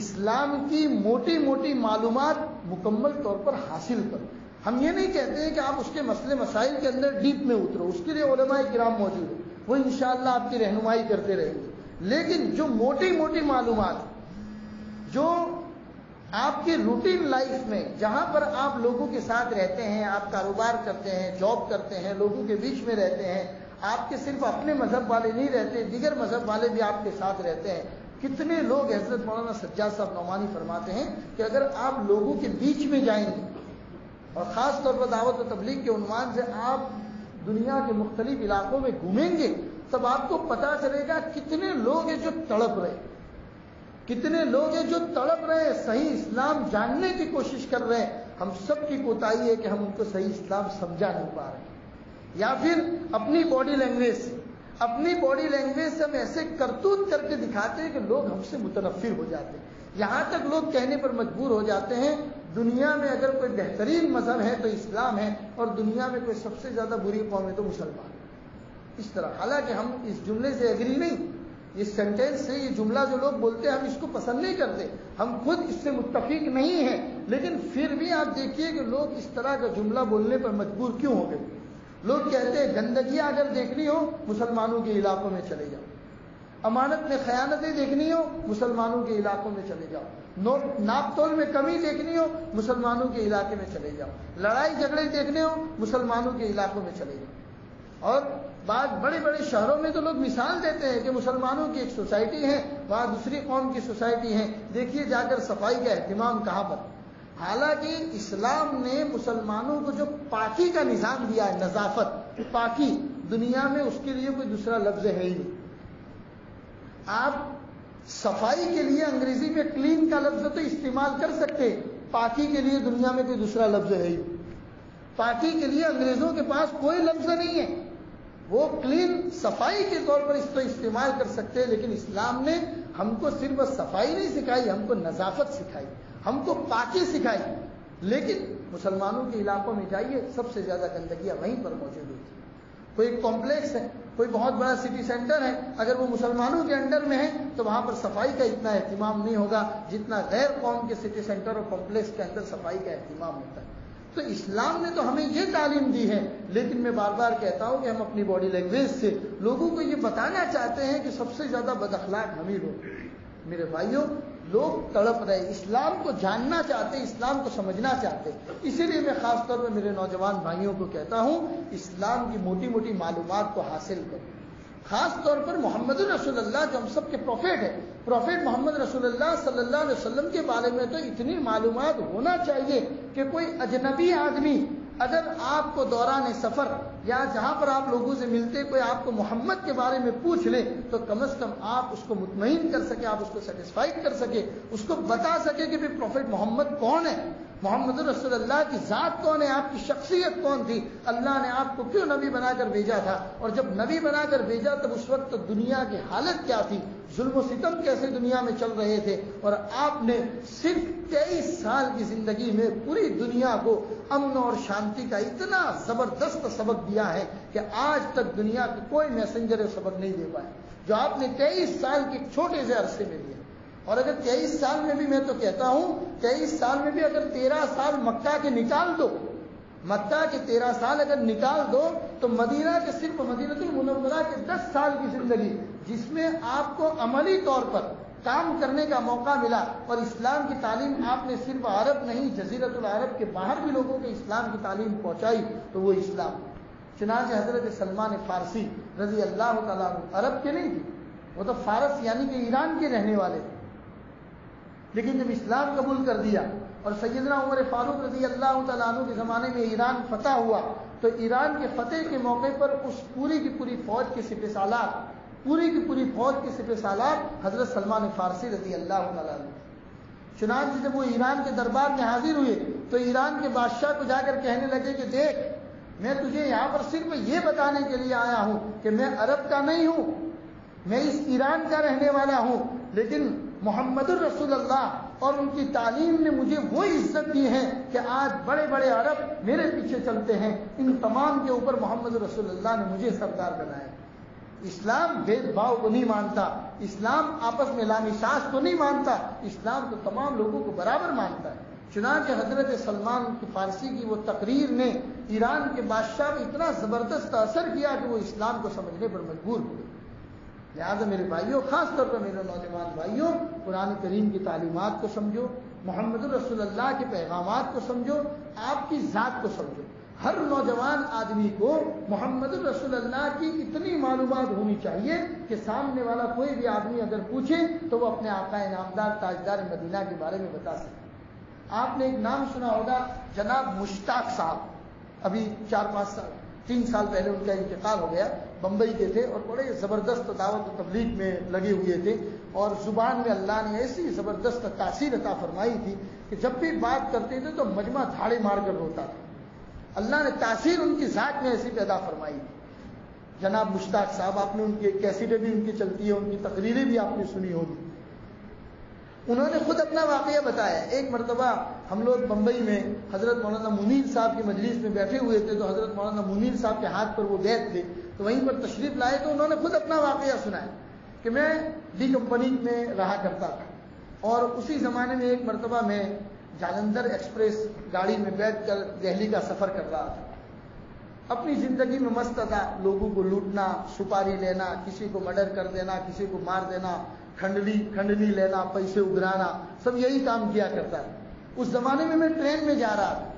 اسلام کی موٹی موٹی معلومات مکمل طور پر حاصل کرو۔ ہم یہ نہیں کہتے ہیں کہ آپ اس کے مسئلے مسائل کے اندر ڈیپ میں اترو، اس کے لیے علماء کرام موجود ہیں، وہ انشاءاللہ آپ کی رہنمائی کرتے رہیں گے، لیکن جو موٹی موٹی معلومات جو آپ کی روٹین لائف میں، جہاں پر آپ لوگوں کے ساتھ رہتے ہیں، آپ کاروبار کرتے ہیں، جاب کرتے ہیں، لوگوں کے بیچ میں رہتے ہیں، آپ کے صرف اپنے مذہب والے نہیں رہتے، دیگر مذہب والے بھی آپ کے ساتھ رہتے ہیں۔ کتنے لوگ، حضرت مولانا سجاد صاحب نعمانی فرماتے ہیں کہ اگر آپ لوگوں کے بیچ میں جائیں گے اور خاص طور پر دعوت و تبلیغ کے عنوان سے آپ دنیا کے مختلف علاقوں میں گھومیں گے، تب آپ کو پتا چلے گا کتنے لوگ ہیں جو تڑپ رہے، کتنے لوگ ہیں جو تڑپ رہے ہیں، صحیح اسلام جاننے کی کوشش کر رہے ہیں۔ ہم سب کی کوتاہی ہے کہ ہم ان کو صحیح اسلام سمجھا نہیں پا رہے، یا پھر اپنی باڈی لینگویج سے ہم ایسے کرتوت کر کے دکھاتے ہیں کہ لوگ ہم سے متنفر ہو جاتے ہیں، یہاں تک لوگ کہنے پر مجبور ہو جاتے ہیں دنیا میں اگر کوئی بہترین مذہب ہے تو اسلام ہے، اور دنیا میں کوئی سب سے زیادہ بری قوم ہے تو مسلمان ہے۔ اس طرح، حالانکہ ہم اس جملے سے ایگری نہیں، یہ سینٹینس سے، یہ جملہ جو لوگ بولتے ہیں ہم اس کو پسند نہیں کرتے، ہم خود اس سے متفق نہیں ہیں، لیکن پھر بھی آپ دیکھیے کہ لوگ اس طرح کا جملہ بولنے پر مجبور کیوں ہو گئے۔ لوگ کہتے ہیں گندگیاں اگر دیکھنی ہو مسلمانوں کے علاقوں میں چلے جاؤ، امانت میں خیانتیں دیکھنی ہو مسلمانوں کے علاقوں میں چلے جاؤ، ناپ تول میں کمی دیکھنی ہو مسلمانوں کے علاقے میں چلے جاؤ، لڑائی جھگڑے دیکھنے ہو مسلمانوں کے علاقوں میں چلے جاؤ۔ اور بعض بڑے بڑے شہروں میں تو لوگ مثال دیتے ہیں کہ مسلمانوں کی ایک سوسائٹی ہے، وہاں دوسری قوم کی سوسائٹی ہے، دیکھیے جا کر صفائی کا اہتمام کہاں پر۔ حالانکہ اسلام نے مسلمانوں کو جو پاکی کا نظام دیا ہے، نظافت، پاکی، دنیا میں اس کے لیے کوئی دوسرا لفظ ہے ہی نہیں۔ آپ صفائی کے لیے انگریزی میں کلین کا لفظ تو استعمال کر سکتے، پاکی کے لیے دنیا میں کوئی دوسرا لفظ ہے ہی نہیں۔ پاکی کے لیے انگریزوں کے پاس کوئی لفظ نہیں ہے، وہ کلین، صفائی کے طور پر اس کو استعمال کر سکتے ہیں، لیکن اسلام نے ہم کو صرف صفائی نہیں سکھائی، ہم کو نظافت سکھائی، ہم کو پاکی سکھائی۔ لیکن مسلمانوں کے علاقوں میں جائیے، سب سے زیادہ گندگیاں وہیں پر موجود ہوتی ہیں۔ کوئی کمپلیکس ہے، کوئی بہت بڑا سٹی سینٹر ہے، اگر وہ مسلمانوں کے انڈر میں ہے تو وہاں پر صفائی کا اتنا اہتمام نہیں ہوگا جتنا غیر قوم کے سٹی سینٹر اور کمپلیکس کے اندر صفائی کا اہتمام ہوتا ہے۔ تو اسلام نے تو ہمیں یہ تعلیم دی ہے، لیکن میں بار بار کہتا ہوں کہ ہم اپنی باڈی لینگویج سے لوگوں کو یہ بتانا چاہتے ہیں کہ سب سے زیادہ بد اخلاق ہم ہی لوگ۔ میرے بھائیوں، لوگ تڑپ رہے، اسلام کو جاننا چاہتے، اسلام کو سمجھنا چاہتے۔ اسی لیے میں خاص طور پر میرے نوجوان بھائیوں کو کہتا ہوں، اسلام کی موٹی موٹی معلومات کو حاصل کرو۔ خاص طور پر محمد رسول اللہ جو ہم سب کے پروفیٹ ہے، پروفیٹ محمد رسول اللہ صلی اللہ علیہ وسلم کے بارے میں تو اتنی معلومات ہونا چاہیے کہ کوئی اجنبی آدمی اگر آپ کو دوران سفر یا جہاں پر آپ لوگوں سے ملتے کوئی آپ کو محمد کے بارے میں پوچھ لے تو کم از کم آپ اس کو مطمئن کر سکے، آپ اس کو سیٹسفائیڈ کر سکے، اس کو بتا سکے کہ پھر پروفیٹ محمد کون ہے، محمد رسول اللہ کی ذات کون ہے، آپ کی شخصیت کون تھی، اللہ نے آپ کو کیوں نبی بنا کر بھیجا تھا، اور جب نبی بنا کر بھیجا تب اس وقت دنیا کی حالت کیا تھی، ظلم و ستم کیسے دنیا میں چل رہے تھے، اور آپ نے صرف 23 سال کی زندگی میں پوری دنیا کو امن اور شانتی کا اتنا زبردست سبق دیا ہے کہ آج تک دنیا کے کوئی میسنجر سبق نہیں دے پائے جو آپ نے 23 سال کے چھوٹے سے عرصے میں دیا۔ اور اگر 23 سال میں بھی، میں تو کہتا ہوں 23 سال میں بھی اگر 13 سال مکہ کے نکال دو مکہ کے 13 سال اگر نکال دو تو مدینہ کے صرف مدینہ المنورہ کے 10 سال کی زندگی جس میں آپ کو عملی طور پر کام کرنے کا موقع ملا اور اسلام کی تعلیم آپ نے صرف عرب نہیں جزیرۃ العرب کے باہر بھی لوگوں کو اسلام کی تعلیم پہنچائی تو وہ اسلام. چنانچہ حضرت سلمان فارسی رضی اللہ تعالیٰ عنہ عرب کے نہیں تھے, وہ تو فارس یعنی کہ ایران کے رہنے والے تھے, لیکن جب اسلام قبول کر دیا اور سیدنا عمر فاروق رضی اللہ تعالیٰ عنہ کے زمانے میں ایران فتح ہوا تو ایران کے فتح کے موقع پر اس پوری کی پوری فوج کے سپہ سالار حضرت سلمان فارسی رضی اللہ تعالیٰ عنہ. چنانچہ جب وہ ایران کے دربار میں حاضر ہوئے تو ایران کے بادشاہ کو جا کر کہنے لگے کہ دیکھ, میں تجھے یہاں پر صرف یہ بتانے کے لیے آیا ہوں کہ میں عرب کا نہیں ہوں, میں اس ایران کا رہنے والا ہوں, لیکن محمد الرسول اللہ اور ان کی تعلیم نے مجھے وہ عزت دی ہے کہ آج بڑے بڑے عرب میرے پیچھے چلتے ہیں. ان تمام کے اوپر محمد رسول اللہ نے مجھے سردار بنایا. اسلام بھید بھاؤ کو نہیں مانتا, اسلام آپس میں لامساس کو نہیں مانتا, اسلام تو تمام لوگوں کو برابر مانتا ہے. چنانچہ حضرت سلمان کی فارسی کی وہ تقریر نے ایران کے بادشاہ کو اتنا زبردست اثر کیا کہ وہ اسلام کو سمجھنے پر مجبور ہوئے. لہٰذا میرے بھائیوں, خاص طور پر میرے نوجوان بھائیوں, قرآن کریم کی تعلیمات کو سمجھو, محمد رسول اللہ کے پیغامات کو سمجھو, آپ کی ذات کو سمجھو. ہر نوجوان آدمی کو محمد رسول اللہ کی اتنی معلومات ہونی چاہیے کہ سامنے والا کوئی بھی آدمی اگر پوچھے تو وہ اپنے آقا انعامدار تاجدار مدینہ کے بارے میں بتا سکے. آپ نے ایک نام سنا ہوگا جناب مشتاق صاحب, ابھی 3 سال پہلے ان کا انتقال ہو گیا. بمبئی کے تھے اور بڑے زبردست دعوت و تبلیغ میں لگے ہوئے تھے اور زبان میں اللہ نے ایسی زبردست تاثیر عطا فرمائی تھی کہ جب بھی بات کرتے تھے تو مجمع دھاڑے مار کر روتا تھا. اللہ نے تاثیر ان کی ذات میں ایسی پیدا فرمائی تھی. جناب مشتاق صاحب, آپ نے ان کی کیسٹیں بھی ان کی چلتی ہے, ان کی تقریریں بھی آپ نے سنی ہوگی. انہوں نے خود اپنا واقعہ بتایا. ایک مرتبہ ہم لوگ بمبئی میں حضرت مولانا منیر صاحب کی مجلس میں بیٹھے ہوئے تھے تو حضرت مولانا منیر صاحب کے ہاتھ پر وہ بیت تھے تو وہیں پر تشریف لائے تو انہوں نے خود اپنا واقعہ سنایا کہ میں ڈی کمپنی میں رہا کرتا تھا اور اسی زمانے میں ایک مرتبہ میں جالندھر ایکسپریس گاڑی میں بیٹھ کر دہلی کا سفر کر رہا تھا. اپنی زندگی میں مست تھا, لوگوں کو لوٹنا, سپاری لینا, کسی کو مرڈر کر دینا, کسی کو مار دینا, کھنڈنی لینا, پیسے اگرانا, سب یہی کام کیا کرتا ہے. اس زمانے میں ٹرین میں جا رہا تھا,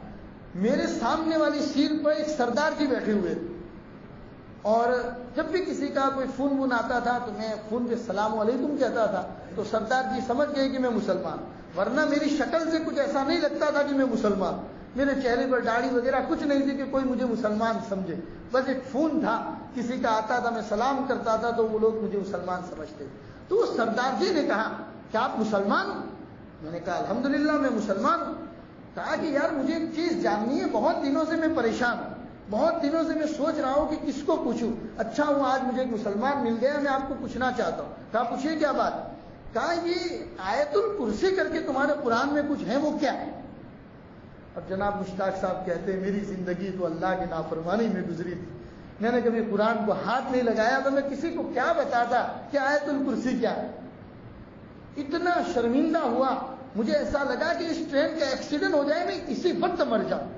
میرے سامنے والی سیٹ پر ایک سردار جی بیٹھے ہوئے تھے اور جب بھی کسی کا کوئی فون آتا تھا تو میں فون پہ السلام علیکم کہتا تھا تو سردار جی سمجھ گئے کہ میں مسلمان, ورنہ میری شکل سے کچھ ایسا نہیں لگتا تھا کہ میں مسلمان, میرے چہرے پر داڑھی وغیرہ کچھ نہیں تھی کہ کوئی مجھے مسلمان سمجھے, بس ایک فون تھا, کسی کا آتا تھا میں سلام کرتا تھا تو وہ لوگ مجھے مسلمان سمجھتے. تو اس سردار جی نے کہا کہ آپ مسلمان ہو؟ میں نے کہا الحمدللہ میں مسلمان ہوں. کہا کہ یار مجھے ایک چیز جاننی ہے, بہت دنوں سے میں پریشان ہوں, بہت دنوں سے میں سوچ رہا ہوں کہ کس کو پوچھوں, اچھا ہوں آج مجھے ایک مسلمان مل گیا, میں آپ کو پوچھنا چاہتا ہوں. کہا پوچھیے کیا بات. کہا یہ آیت الکرسی کر کے تمہارے قرآن میں کچھ ہے, وہ کیا ہے؟ اب جناب مشتاق صاحب کہتے ہیں میری زندگی تو اللہ کی نافرمانی میں گزری تھی, میں نے کبھی قرآن کو ہاتھ نہیں لگایا تو میں کسی کو کیا بتاتا کہ آیت الکرسی کیا ہے. اتنا شرمندہ ہوا, مجھے ایسا لگا کہ اس ٹرین کا ایکسیڈنٹ ہو جائے, میں اسی وقت مر جاؤں,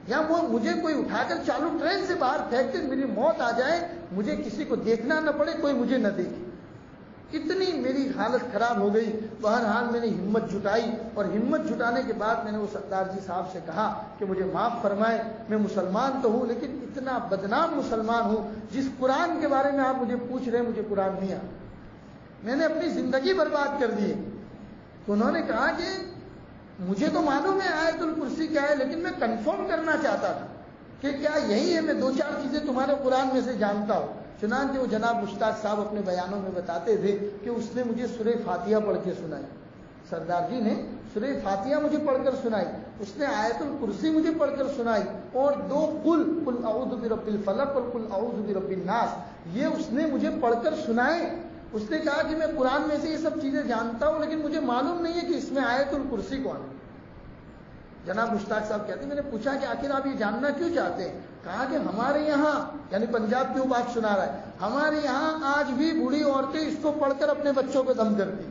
یا وہ مجھے کوئی اٹھا کر چالو ٹرین سے باہر پھینک کر میری موت آ جائے, مجھے کسی کو دیکھنا نہ پڑے, کوئی مجھے نہ دیکھے. اتنی میری حالت خراب ہو گئی. بہرحال میں نے ہمت جٹائی اور ہمت جٹانے کے بعد میں نے وہ سردار جی صاحب سے کہا کہ مجھے معاف فرمائے, میں مسلمان تو ہوں لیکن اتنا بدنام مسلمان ہوں, جس قرآن کے بارے میں آپ مجھے پوچھ رہے ہیں مجھے قرآن نہیں آتا, میں نے اپنی زندگی برباد کر دی ہے. تو انہوں نے کہا کہ مجھے تو معلوم ہے آیت الکرسی کیا ہے, لیکن میں کنفرم کرنا چاہتا تھا کہ کیا یہی ہے, میں 2-4 چیزیں تمہارے قرآن میں سے جانتا ہوں. چنانچہ وہ جناب مشتاق صاحب اپنے بیانوں میں بتاتے تھے کہ اس نے مجھے سورہ فاتحہ پڑھ کے سنائی. سردار جی نے سورہ فاتحہ مجھے پڑھ کر سنائی, اس نے آیت الکرسی مجھے پڑھ کر سنائی, اور 2 قل اعوذ برب الفلق اور قل اعوذ برب الناس یہ اس نے مجھے پڑھ کر سنائے. اس نے کہا کہ میں قرآن میں سے یہ سب چیزیں جانتا ہوں لیکن مجھے معلوم نہیں ہے کہ اس میں آیت الکرسی کون ہے. جناب مشتاق صاحب کہتے ہیں میں نے پوچھا کہ آخر آپ یہ جاننا کیوں چاہتے ہیں. کہا کہ ہمارے یہاں, یعنی پنجاب کی وہ بات سنا رہا ہے, ہمارے یہاں آج بھی بوڑھی عورتیں اس کو پڑھ کر اپنے بچوں کو دم کرتی.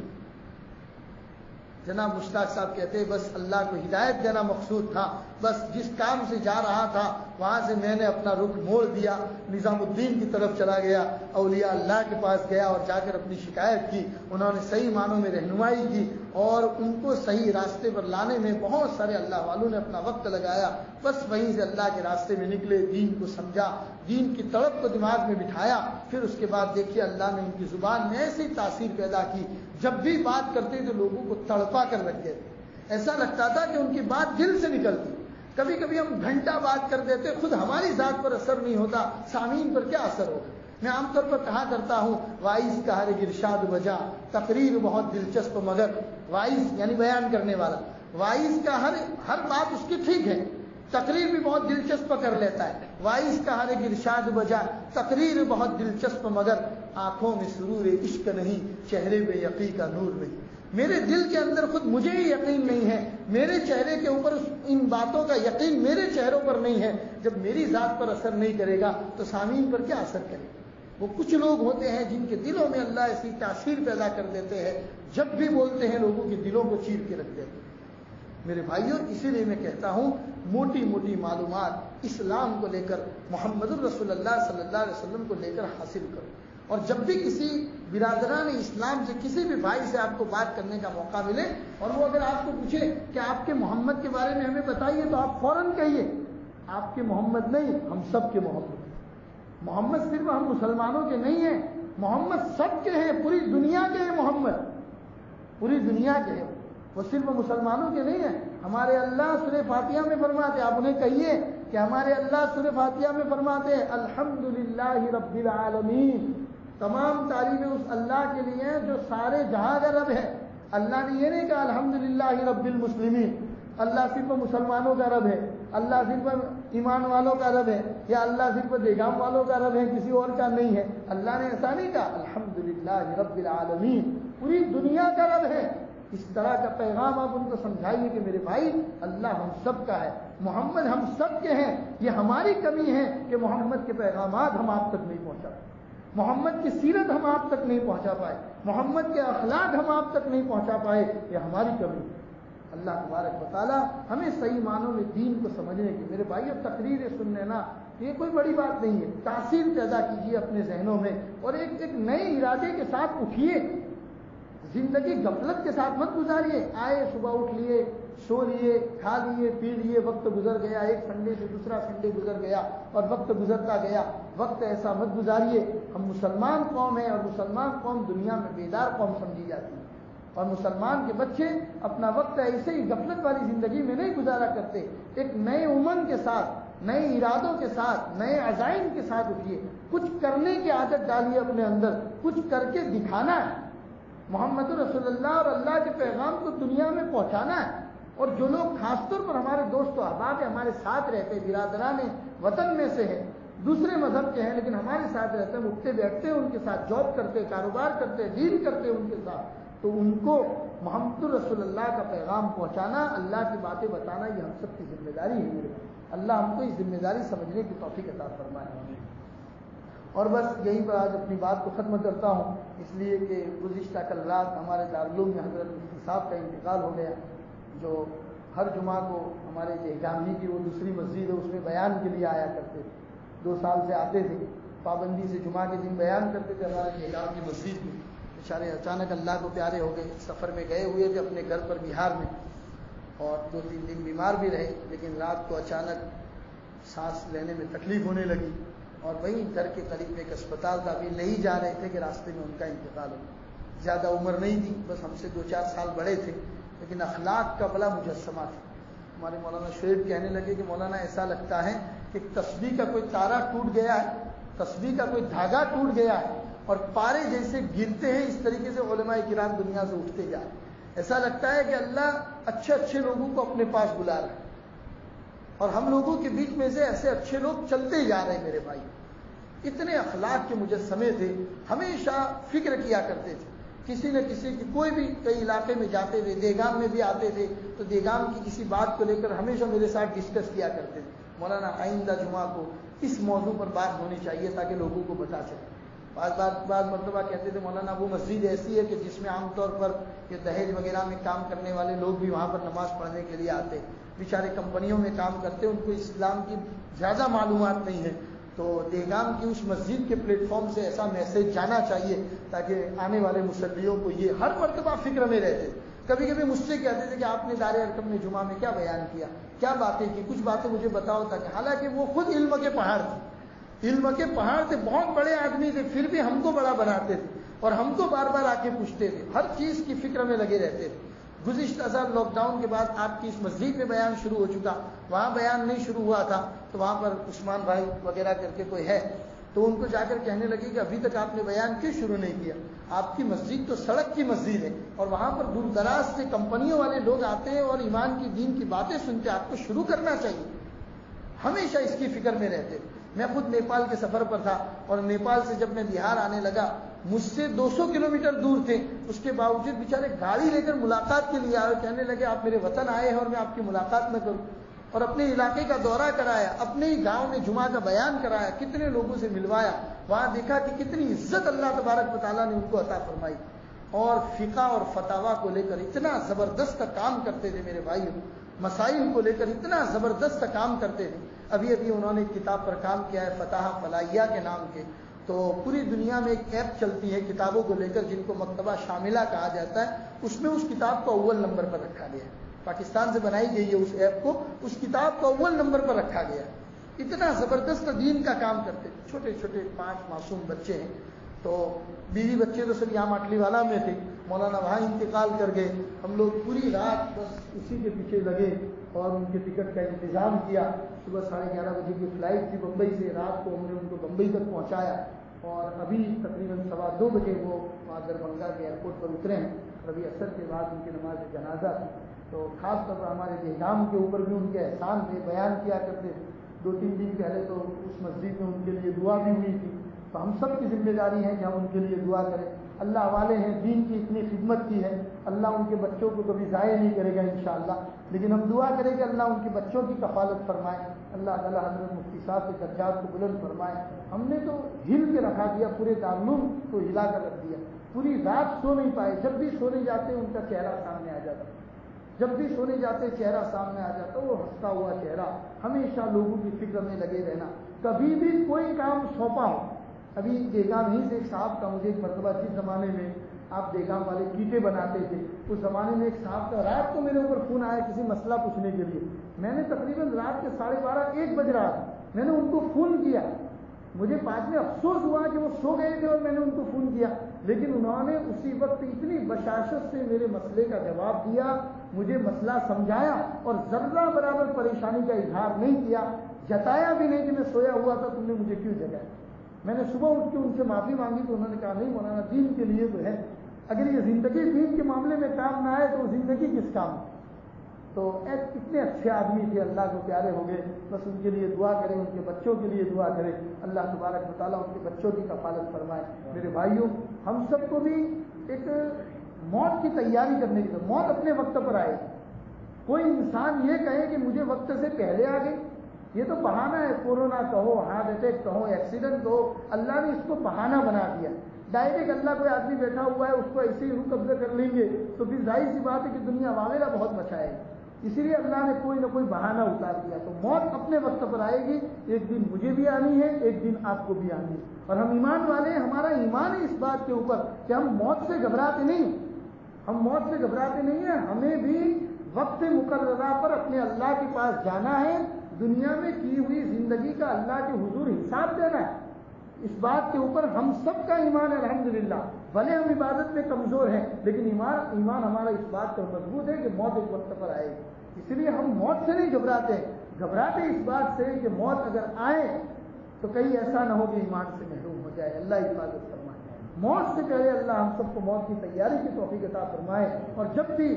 جناب مشتاق صاحب کہتے ہیں بس اللہ کو ہدایت دینا مقصود تھا، بس جس کام سے جا رہا تھا وہاں سے میں نے اپنا رخ موڑ دیا، نظام الدین کی طرف چلا گیا، اولیاء اللہ کے پاس گیا اور جا کر اپنی شکایت کی۔ انہوں نے صحیح معنوں میں رہنمائی کی اور ان کو صحیح راستے پر لانے میں بہت سارے اللہ والوں نے اپنا وقت لگایا۔ بس وہیں سے اللہ کے راستے میں نکلے، دین کو سمجھا، دین کی تڑپ کو دماغ میں بٹھایا۔ پھر اس کے بعد دیکھیے اللہ نے ان کی زبان میں ایسی تاثیر پیدا کی، جب بھی بات کرتے تو لوگوں کو تڑپا کر رکھ دیتے، ایسا لگتا تھا کہ ان کی بات دل سے نکلتی۔ کبھی کبھی ہم گھنٹہ بات کر دیتے، خود ہماری ذات پر اثر نہیں ہوتا، سامعین پر کیا اثر ہوگا۔ میں عام طور پر کہا کرتا ہوں وائز کا ہر ارشاد بجا، تقریر بہت دلچسپ مگر، وائز یعنی بیان کرنے والا، وائز کا ہر بات اس کی ٹھیک ہے، تقریر بھی بہت دلچسپ کر لیتا ہے۔ وائز کا ہر ایک ارشاد بجا، تقریر بہت دلچسپ مگر، آنکھوں میں سرور عشق نہیں، چہرے پہ یقین کا نور نہیں۔ میرے دل کے اندر خود مجھے ہی یقین نہیں ہے، میرے چہرے کے اوپر ان باتوں کا یقین میرے چہروں پر نہیں ہے۔ جب میری ذات پر اثر نہیں کرے گا تو سامعین پر کیا اثر کرے گا۔ وہ کچھ لوگ ہوتے ہیں جن کے دلوں میں اللہ ایسی تاثیر پیدا کر دیتے ہیں، جب بھی بولتے ہیں لوگوں کے دلوں کو چیر کے رکھ دیتے ہیں۔ میرے بھائیوں، اسی لیے میں کہتا ہوں موٹی موٹی معلومات اسلام کو لے کر، محمد الرسول اللہ صلی اللہ علیہ وسلم کو لے کر حاصل کرو، اور جب بھی کسی برادران اسلام سے، کسی بھی بھائی سے آپ کو بات کرنے کا موقع ملے اور وہ اگر آپ کو پوچھے کہ آپ کے محمد کے بارے میں ہمیں بتائیے، تو آپ فوراً کہیے آپ کے محمد نہیں، ہم سب کے محمد۔ محمد صرف ہم مسلمانوں کے نہیں ہیں، محمد سب کے ہیں، پوری دنیا کے ہیں محمد، پوری دنیا کے ہیں، وہ صرف مسلمانوں کے نہیں ہیں۔ ہمارے اللہ سورہ فاتحہ میں فرماتے، آپ انہیں کہیے کہ ہمارے اللہ سورہ فاتحہ میں فرماتے ہیں الحمدللہ رب العالمین، تمام تعریفیں اس اللہ کے لیے ہیں جو سارے جہاں کا رب ہے۔ اللہ نے یہ نہیں کہا الحمدللہ رب المسلمین، اللہ صرف مسلمانوں کا رب ہے، اللہ صرف ایمان والوں کا رب ہے، یا اللہ صرف دیگام والوں کا رب ہے، کسی اور کا نہیں ہے۔ اللہ نے ایسا نہیں کہا، الحمدللہ رب العالمین، پوری دنیا کا رب ہے۔ اس طرح کا پیغام آپ ان کو سمجھائیے کہ میرے بھائی اللہ ہم سب کا ہے، محمد ہم سب کے ہیں۔ یہ ہماری کمی ہے کہ محمد کے پیغامات ہم آپ تک نہیں پہنچا پائے، محمد کی سیرت ہم آپ تک نہیں پہنچا پائے، محمد کے اخلاق ہم آپ تک نہیں پہنچا پائے، یہ ہماری کمی ہے۔ اللہ تبارک و تعالیٰ ہمیں صحیح معنوں میں دین کو سمجھنے کی، میرے بھائی اب تقریر سن لینا یہ کوئی بڑی بات نہیں ہے، تاثیر پیدا کیجیے اپنے ذہنوں میں اور ایک نئے ارادے کے ساتھ اٹھیے۔ زندگی غفلت کے ساتھ مت گزاریے، آئے صبح اٹھ لیے، سو لیے، کھا لیے، پی لیے، وقت گزر گیا، ایک سنڈے سے دوسرا سنڈے گزر گیا اور وقت گزرتا گیا۔ وقت ایسا مت گزاریے۔ ہم مسلمان قوم ہیں اور مسلمان قوم دنیا میں بیدار قوم سمجھی جاتی ہے، اور مسلمان کے بچے اپنا وقت ایسے ہی غفلت والی زندگی میں نہیں گزارا کرتے۔ ایک نئے امنگ کے ساتھ، نئے ارادوں کے ساتھ، نئے عزائم کے ساتھ اٹھیے، کچھ کرنے کی عادت ڈالیے اپنے اندر، کچھ کر کے دکھانا ہے، محمد رسول اللہ اور اللہ کے پیغام کو دنیا میں پہنچانا ہے۔ اور جو لوگ خاص طور پر ہمارے دوست و احباب ہیں، ہمارے ساتھ رہتے، برادران وطن میں سے ہیں، دوسرے مذہب کے ہیں لیکن ہمارے ساتھ رہتے ہیں، اٹھتے بیٹھتے ہیں ان کے ساتھ، جاب کرتے، کاروبار کرتے، ڈیل کرتے ان کے ساتھ، تو ان کو محمد رسول اللہ کا پیغام پہنچانا، اللہ کی باتیں بتانا، یہ ہم سب کی ذمہ داری ہے میرے۔ اللہ ہم کو اس ذمہ داری سمجھنے کی توفیق عطا فرمائے۔ اور بس یہیں پر آج اپنی بات کو ختم کرتا ہوں، اس لیے کہ گزشتہ کل رات ہمارے دارالعلوم میں حضرت مفتی صاحب کا انتقال ہو گیا، جو ہر جمعہ کو ہمارے جہگامی کی وہ دوسری مسجد ہے اس میں بیان کے لیے آیا کرتے تھے، 2 سال سے آتے تھے، پابندی سے جمعہ کے دن بیان کرتے تھے ہمارے جہگام کی مسجد میں۔ بیچارے اچانک اللہ کو پیارے ہو گئے، سفر میں گئے ہوئے تھے اپنے گھر پر بہار میں، اور 2-3 دن بیمار بھی رہے، لیکن رات کو اچانک سانس لینے میں تکلیف ہونے لگی، اور وہیں گھر کے قریب میں ایک اسپتال تھا، ابھی نہیں جا رہے تھے کہ راستے میں ان کا انتقال ہو۔ زیادہ عمر نہیں تھی، بس ہم سے 2-4 سال بڑے تھے، لیکن اخلاق کا بڑا مجسمہ تھا۔ ہمارے مولانا شعیب کہنے لگے کہ مولانا ایسا لگتا ہے کہ تسبیح کا کوئی تارا ٹوٹ گیا ہے، تسبیح کا کوئی دھاگا ٹوٹ گیا ہے، اور پارے جیسے گرتے ہیں اس طریقے سے علماء کرام دنیا سے اٹھتے جائیں۔ ایسا لگتا ہے کہ اللہ اچھے اچھے لوگوں کو اپنے پاس بلا رہا ہے، اور ہم لوگوں کے بیچ میں سے ایسے اچھے لوگ چلتے جا رہے ہیں۔ میرے بھائی اتنے اخلاق کے مجسمے تھے، ہمیشہ فکر کیا کرتے تھے، کسی نہ کسی کی کوئی بھی کئی علاقے میں جاتے تھے، دیگام میں بھی آتے تھے تو دیگام کی کسی بات کو لے کر ہمیشہ میرے ساتھ ڈسکس کیا کرتے تھے، مولانا آئندہ جمعہ کو اس موضوع پر بات ہونی چاہیے تاکہ لوگوں کو پتہ چلے۔ بعض مرتبہ کہتے تھے مولانا وہ مسجد ایسی ہے کہ جس میں عام طور پر یہ دہیج وغیرہ میں کام کرنے والے لوگ بھی وہاں پر نماز پڑھنے کے لیے آتے، بیچارے کمپنیوں میں کام کرتے، ان کو اسلام کی زیادہ معلومات نہیں ہے، تو دہگام کی اس مسجد کے پلیٹ فارم سے ایسا میسج جانا چاہیے تاکہ آنے والے مصلیوں کو یہ ہر مرتبہ فکر میں رہتے۔ کبھی کبھی مجھ سے کہتے تھے کہ آپ نے دار ارقم میں جمعہ میں کیا بیان کیا، کیا باتیں کی، کچھ باتیں مجھے بتاؤ تاکہ، حالانکہ وہ خود علم کے پہاڑ تھے، علم کے پہاڑ تھے، بہت بڑے آدمی تھے، پھر بھی ہم کو بڑا بناتے تھے اور ہم کو بار بار آ کے پوچھتے تھے، ہر چیز کی فکر میں لگے رہتے تھے۔ گزشتہ سال لاک ڈاؤن کے بعد آپ کی اس مسجد میں بیان شروع ہو چکا، وہاں بیان نہیں شروع ہوا تھا، تو وہاں پر عثمان بھائی وغیرہ کر کے کوئی ہے، تو ان کو جا کر کہنے لگے کہ ابھی تک آپ نے بیان کیوں شروع نہیں کیا، آپ کی مسجد تو سڑک کی مسجد ہے اور وہاں پر دور دراز سے کمپنیوں والے لوگ آتے ہیں اور ایمان کی دین کی باتیں سنتے، آپ کو شروع کرنا چاہیے۔ ہمیشہ اس کی فکر میں رہتے۔ میں خود نیپال کے سفر پر تھا اور نیپال سے جب میں بہار آنے لگا، مجھ سے 200 کلومیٹر دور تھے، اس کے باوجود بیچارے گاڑی لے کر ملاقات کے لیے آئے، کہنے لگے آپ میرے وطن آئے ہیں اور میں آپ کی ملاقات نہ کروں، اور اپنے علاقے کا دورہ کرایا، اپنے ہی گاؤں میں جمعہ کا بیان کرایا، کتنے لوگوں سے ملوایا، وہاں دیکھا کہ کتنی عزت اللہ تبارک و تعالیٰ نے ان کو عطا فرمائی، اور فقہ اور فتاوا کو لے کر اتنا زبردست کام کرتے تھے میرے بھائی، مسائل کو لے کر اتنا زبردست کام کرتے تھے۔ ابھی انہوں نے ایک کتاب پر کام کیا ہے، فتح فلاحیہ کے نام کے، تو پوری دنیا میں ایک ایپ چلتی ہے کتابوں کو لے کر جن کو مکتبہ شاملہ کہا جاتا ہے، اس میں اس کتاب کو اول نمبر پر رکھا گیا ہے، پاکستان سے بنائی گئی ہے اس ایپ کو، اس کتاب کو اول نمبر پر رکھا گیا ہے۔ اتنا زبردست دین کا کام کرتے، چھوٹے چھوٹے 5 معصوم بچے ہیں، تو بیوی بچے تو سب یہاں ماٹلی والا میں تھے، مولانا وہاں انتقال کر گئے، ہم لوگ پوری رات بس اسی کے پیچھے لگے اور ان کے ٹکٹ کا انتظام کیا۔ صبح 11:30 بجے کی فلائٹ تھی بمبئی سے، رات کو ہم نے ان کو بمبئی تک پہنچایا اور ابھی تقریباً 2:15 بجے وہ وہاں دربھنگہ کے ایئرپورٹ پر اترے ہیں، اور ابھی عصر کے بعد ان کی نماز جنازہ تھی۔ تو خاص طور پر ہمارے دہگام کے اوپر بھی ان کے احسان تھے، بیان کیا کرتے، 2-3 دن پہلے تو اس مسجد میں ان کے لیے دعا بھی ہوئی تھی، تو ہم سب کی ذمہ داری ہے کہ ہم ان کے لیے دعا کریں۔ اللہ والے ہیں، دین کی اتنی خدمت کی ہے، اللہ ان کے بچوں کو کبھی ضائع نہیں کرے گا انشاءاللہ، لیکن ہم دعا کریں کہ اللہ ان کے بچوں کی کفالت فرمائے، اللہ تعالیٰ حضرت مفتی صاحب کے درجات کو بلند فرمائے۔ ہم نے تو ہل کے رکھا دیا، پورے دارالعلوم کو ہلا کر رکھ دیا، پوری رات سو نہیں پائے، جب بھی سونے جاتے ان کا چہرہ سامنے آ جاتا، جب بھی سونے جاتے چہرہ سامنے آ جاتا، وہ ہنستا ہوا چہرہ، ہمیشہ لوگوں کی فکر میں لگے رہنا، کبھی بھی کوئی کام سونپا ہو۔ ابھی دہگام ہی سے ایک صاحب کا مجھے ایک مرتبہ، جس زمانے میں آپ دہگام والے کیٹے بناتے تھے، اس زمانے میں ایک صاحب کا رات کو میرے اوپر فون آیا کسی مسئلہ پوچھنے کے لیے، میں نے تقریباً رات کے 12:30-1 بج رہا تھا، میں نے ان کو فون کیا، مجھے بعد میں افسوس ہوا کہ وہ سو گئے تھے اور میں نے ان کو فون کیا، لیکن انہوں نے اسی وقت اتنی بشاشت سے میرے مسئلے کا جواب دیا، مجھے مسئلہ سمجھایا اور ذرہ برابر پریشانی کا اظہار نہیں کیا، جتایا بھی نہیں کہ میں سویا ہوا تھا، تم نے مجھے کیوں جگایا۔ میں نے صبح اٹھ کے ان سے معافی مانگی تو انہوں نے کہا نہیں مولانا، دین کے لیے تو ہے، اگر یہ زندگی دین کے معاملے میں کام نہ آئے تو زندگی کس کام۔ تو اتنے اچھے آدمی تھے، اللہ کو پیارے ہو گئے، بس ان کے لیے دعا کریں، ان کے بچوں کے لیے دعا کریں، اللہ تبارک و تعالیٰ ان کے بچوں کی کفالت فرمائے۔ میرے بھائیوں، ہم سب کو بھی ایک موت کی تیاری کرنے کی ضرورت، موت اپنے وقت پر آئے۔ کوئی انسان یہ کہے کہ مجھے وقت سے پہلے آ گئی، یہ تو بہانہ ہے، کورونا کہو، ہارٹ اٹیک کہو، ایکسیڈنٹ کہو، اللہ نے اس کو بہانہ بنا دیا۔ ڈائریکٹ اللہ کوئی آدمی بیٹھا ہوا ہے، اس کو ایسے ہی روح قبضہ کر لیں گے تو پھر ظاہر سی بات ہے کہ دنیا واویلا بہت مچائے گی، اسی لیے اللہ نے کوئی نہ کوئی بہانہ اتار دیا۔ تو موت اپنے وقت پر آئے گی، ایک دن مجھے بھی آنی ہے، ایک دن آپ کو بھی آنی ہے، اور ہم ایمان والے ہیں، ہمارا ایمان ہے اس بات کے اوپر کہ ہم موت سے گھبراتے نہیں، ہم موت سے گھبراتے نہیں ہیں، ہمیں بھی وقت مقررہ پر اپنے اللہ کے پاس جانا ہے، دنیا میں کی ہوئی زندگی کا اللہ کے حضور حساب دینا ہے۔ اس بات کے اوپر ہم سب کا ایمان ہے الحمدللہ، بھلے ہم عبادت میں کمزور ہیں لیکن ایمان ہمارا اس بات پر مضبوط ہے کہ موت ایک وقت پر آئے گی، اس لیے ہم موت سے نہیں گھبراتے، گھبراتے اس بات سے کہ موت اگر آئے تو کہیں ایسا نہ ہو کہ ایمان سے محروم ہو جائے، اللہ حفاظت فرمائے۔ موت سے پہلے اللہ ہم سب کو موت کی تیاری کی توفیق عطا فرمائے، اور جب بھی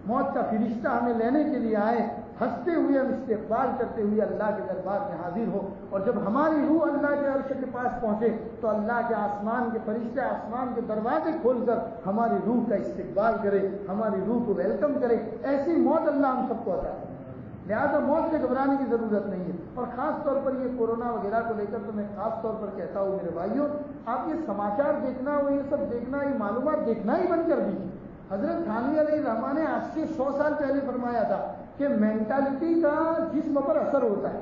موت کا فرشتہ ہمیں لینے کے لیے آئے، ہنستے ہوئے ہم استقبال کرتے ہوئے اللہ کے دربار میں حاضر ہو، اور جب ہماری روح اللہ کے عرش کے پاس پہنچے تو اللہ کے آسمان کے فرشتے آسمان کے دروازے کھول کر ہماری روح کا استقبال کرے، ہماری روح کو ویلکم کرے۔ ایسی موت اللہ ہم سب کو عطا کرے۔ لہٰذا موت سے گھبرانے کی ضرورت نہیں ہے. اور خاص طور پر یہ کورونا وغیرہ کو لے کر تو میں خاص طور پر کہتا ہوں میرے بھائیوں، آپ یہ سماچار دیکھنا اور یہ سب دیکھنا، یہ معلومات دیکھنا ہی بند کر دیجیے. حضرت تھانوی علیہ الرحمٰن نے آج سے 100 سال پہلے فرمایا تھا کہ مینٹالٹی کا جسم پر اثر ہوتا ہے.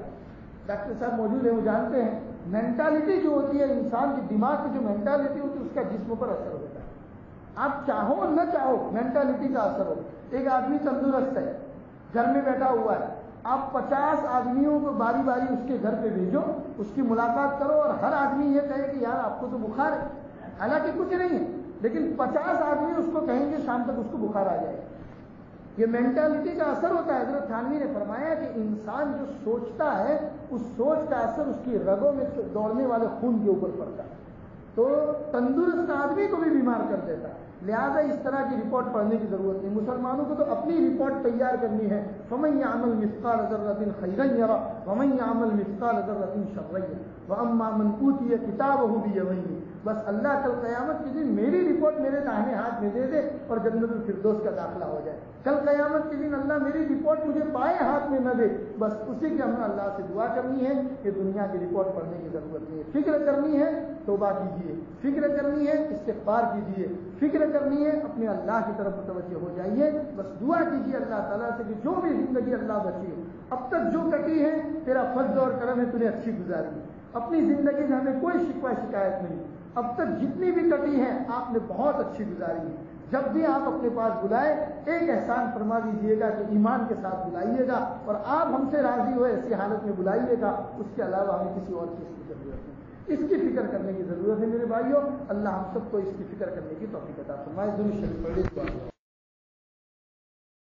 ڈاکٹر صاحب موجود ہیں، وہ جانتے ہیں مینٹالٹی جو ہوتی ہے انسان کے دماغ کی جو مینٹالٹی ہوتی ہے اس کا جسم پر اثر ہوتا ہے. آپ چاہو نہ چاہو مینٹالٹی کا اثر ہو. ایک آدمی تندرست ہے، گھر میں بیٹھا ہوا ہے، آپ 50 آدمیوں کو باری باری اس کے گھر پہ بھیجو، اس کی ملاقات کرو اور ہر آدمی یہ کہے کہ یار آپ کو تو بخار ہے، حالانکہ کچھ نہیں ہے، لیکن 50 آدمی اس کو کہیں گے شام تک اس کو بخار آ جائے. یہ مینٹالٹی کا اثر ہوتا ہے. حضرت تھانوی نے فرمایا کہ انسان جو سوچتا ہے اس سوچ کا اثر اس کی رگوں میں دوڑنے والے خون کے اوپر پڑتا ہے، تو تندرست آدمی کو بھی بیمار کر دیتا ہے. لہذا اس طرح کی رپورٹ پڑھنے کی ضرورت نہیں. مسلمانوں کو تو اپنی رپورٹ تیار کرنی ہے. فَمَن يَعْمَلْ مِثْقَالَ ذَرَّةٍ خَيْرًا يَرَهُ وَمَن يَعْمَلْ مِثْقَالَ ذَرَّةٍ شَرًّا يَرَهُ وَأَمَّا مَنْ أُوتِيَ كِتَابَهُ بِيَمِينِهِ. بس اللہ کل قیامت کے دن میری رپورٹ میرے داہنے ہاتھ میں دے دے اور جنت الفردوس کا داخلہ ہو جائے. کل قیامت کے دن اللہ میری رپورٹ مجھے بائیں ہاتھ میں نہ دے. بس اسی کی ہمیں اللہ سے دعا کرنی ہے کہ دنیا کی رپورٹ پڑھنے کی ضرورت نہیں ہے. فکر کرنی ہے توبہ کیجیے، فکر کرنی ہے استغفار کیجیے، فکر کرنی ہے اپنے اللہ کی طرف متوجہ ہو جائیے. بس دعا کیجیے اللہ تعالیٰ سے کہ جو بھی زندگی اللہ بچی ہو، اب تک جو کٹی ہے تیرا فضل اور کرم ہے، تو نے اچھی گزاری. اپنی زندگی میں ہمیں کوئی شکوہ شکایت نہیں. اب تک جتنی بھی کٹی ہیں آپ نے بہت اچھی گزاری ہے. جب بھی آپ اپنے پاس بلائے ایک احسان فرما دیجیے گا کہ ایمان کے ساتھ بلائیے گا اور آپ ہم سے راضی ہوئے ایسی حالت میں بلائیے گا. اس کے علاوہ ہمیں کسی اور چیز کی ضرورت نہیں. اس کی فکر کرنے کی ضرورت ہے میرے بھائیوں. اللہ ہم سب کو اس کی فکر کرنے کی توفیق عطا فرمائے. درود شریف پڑھیے.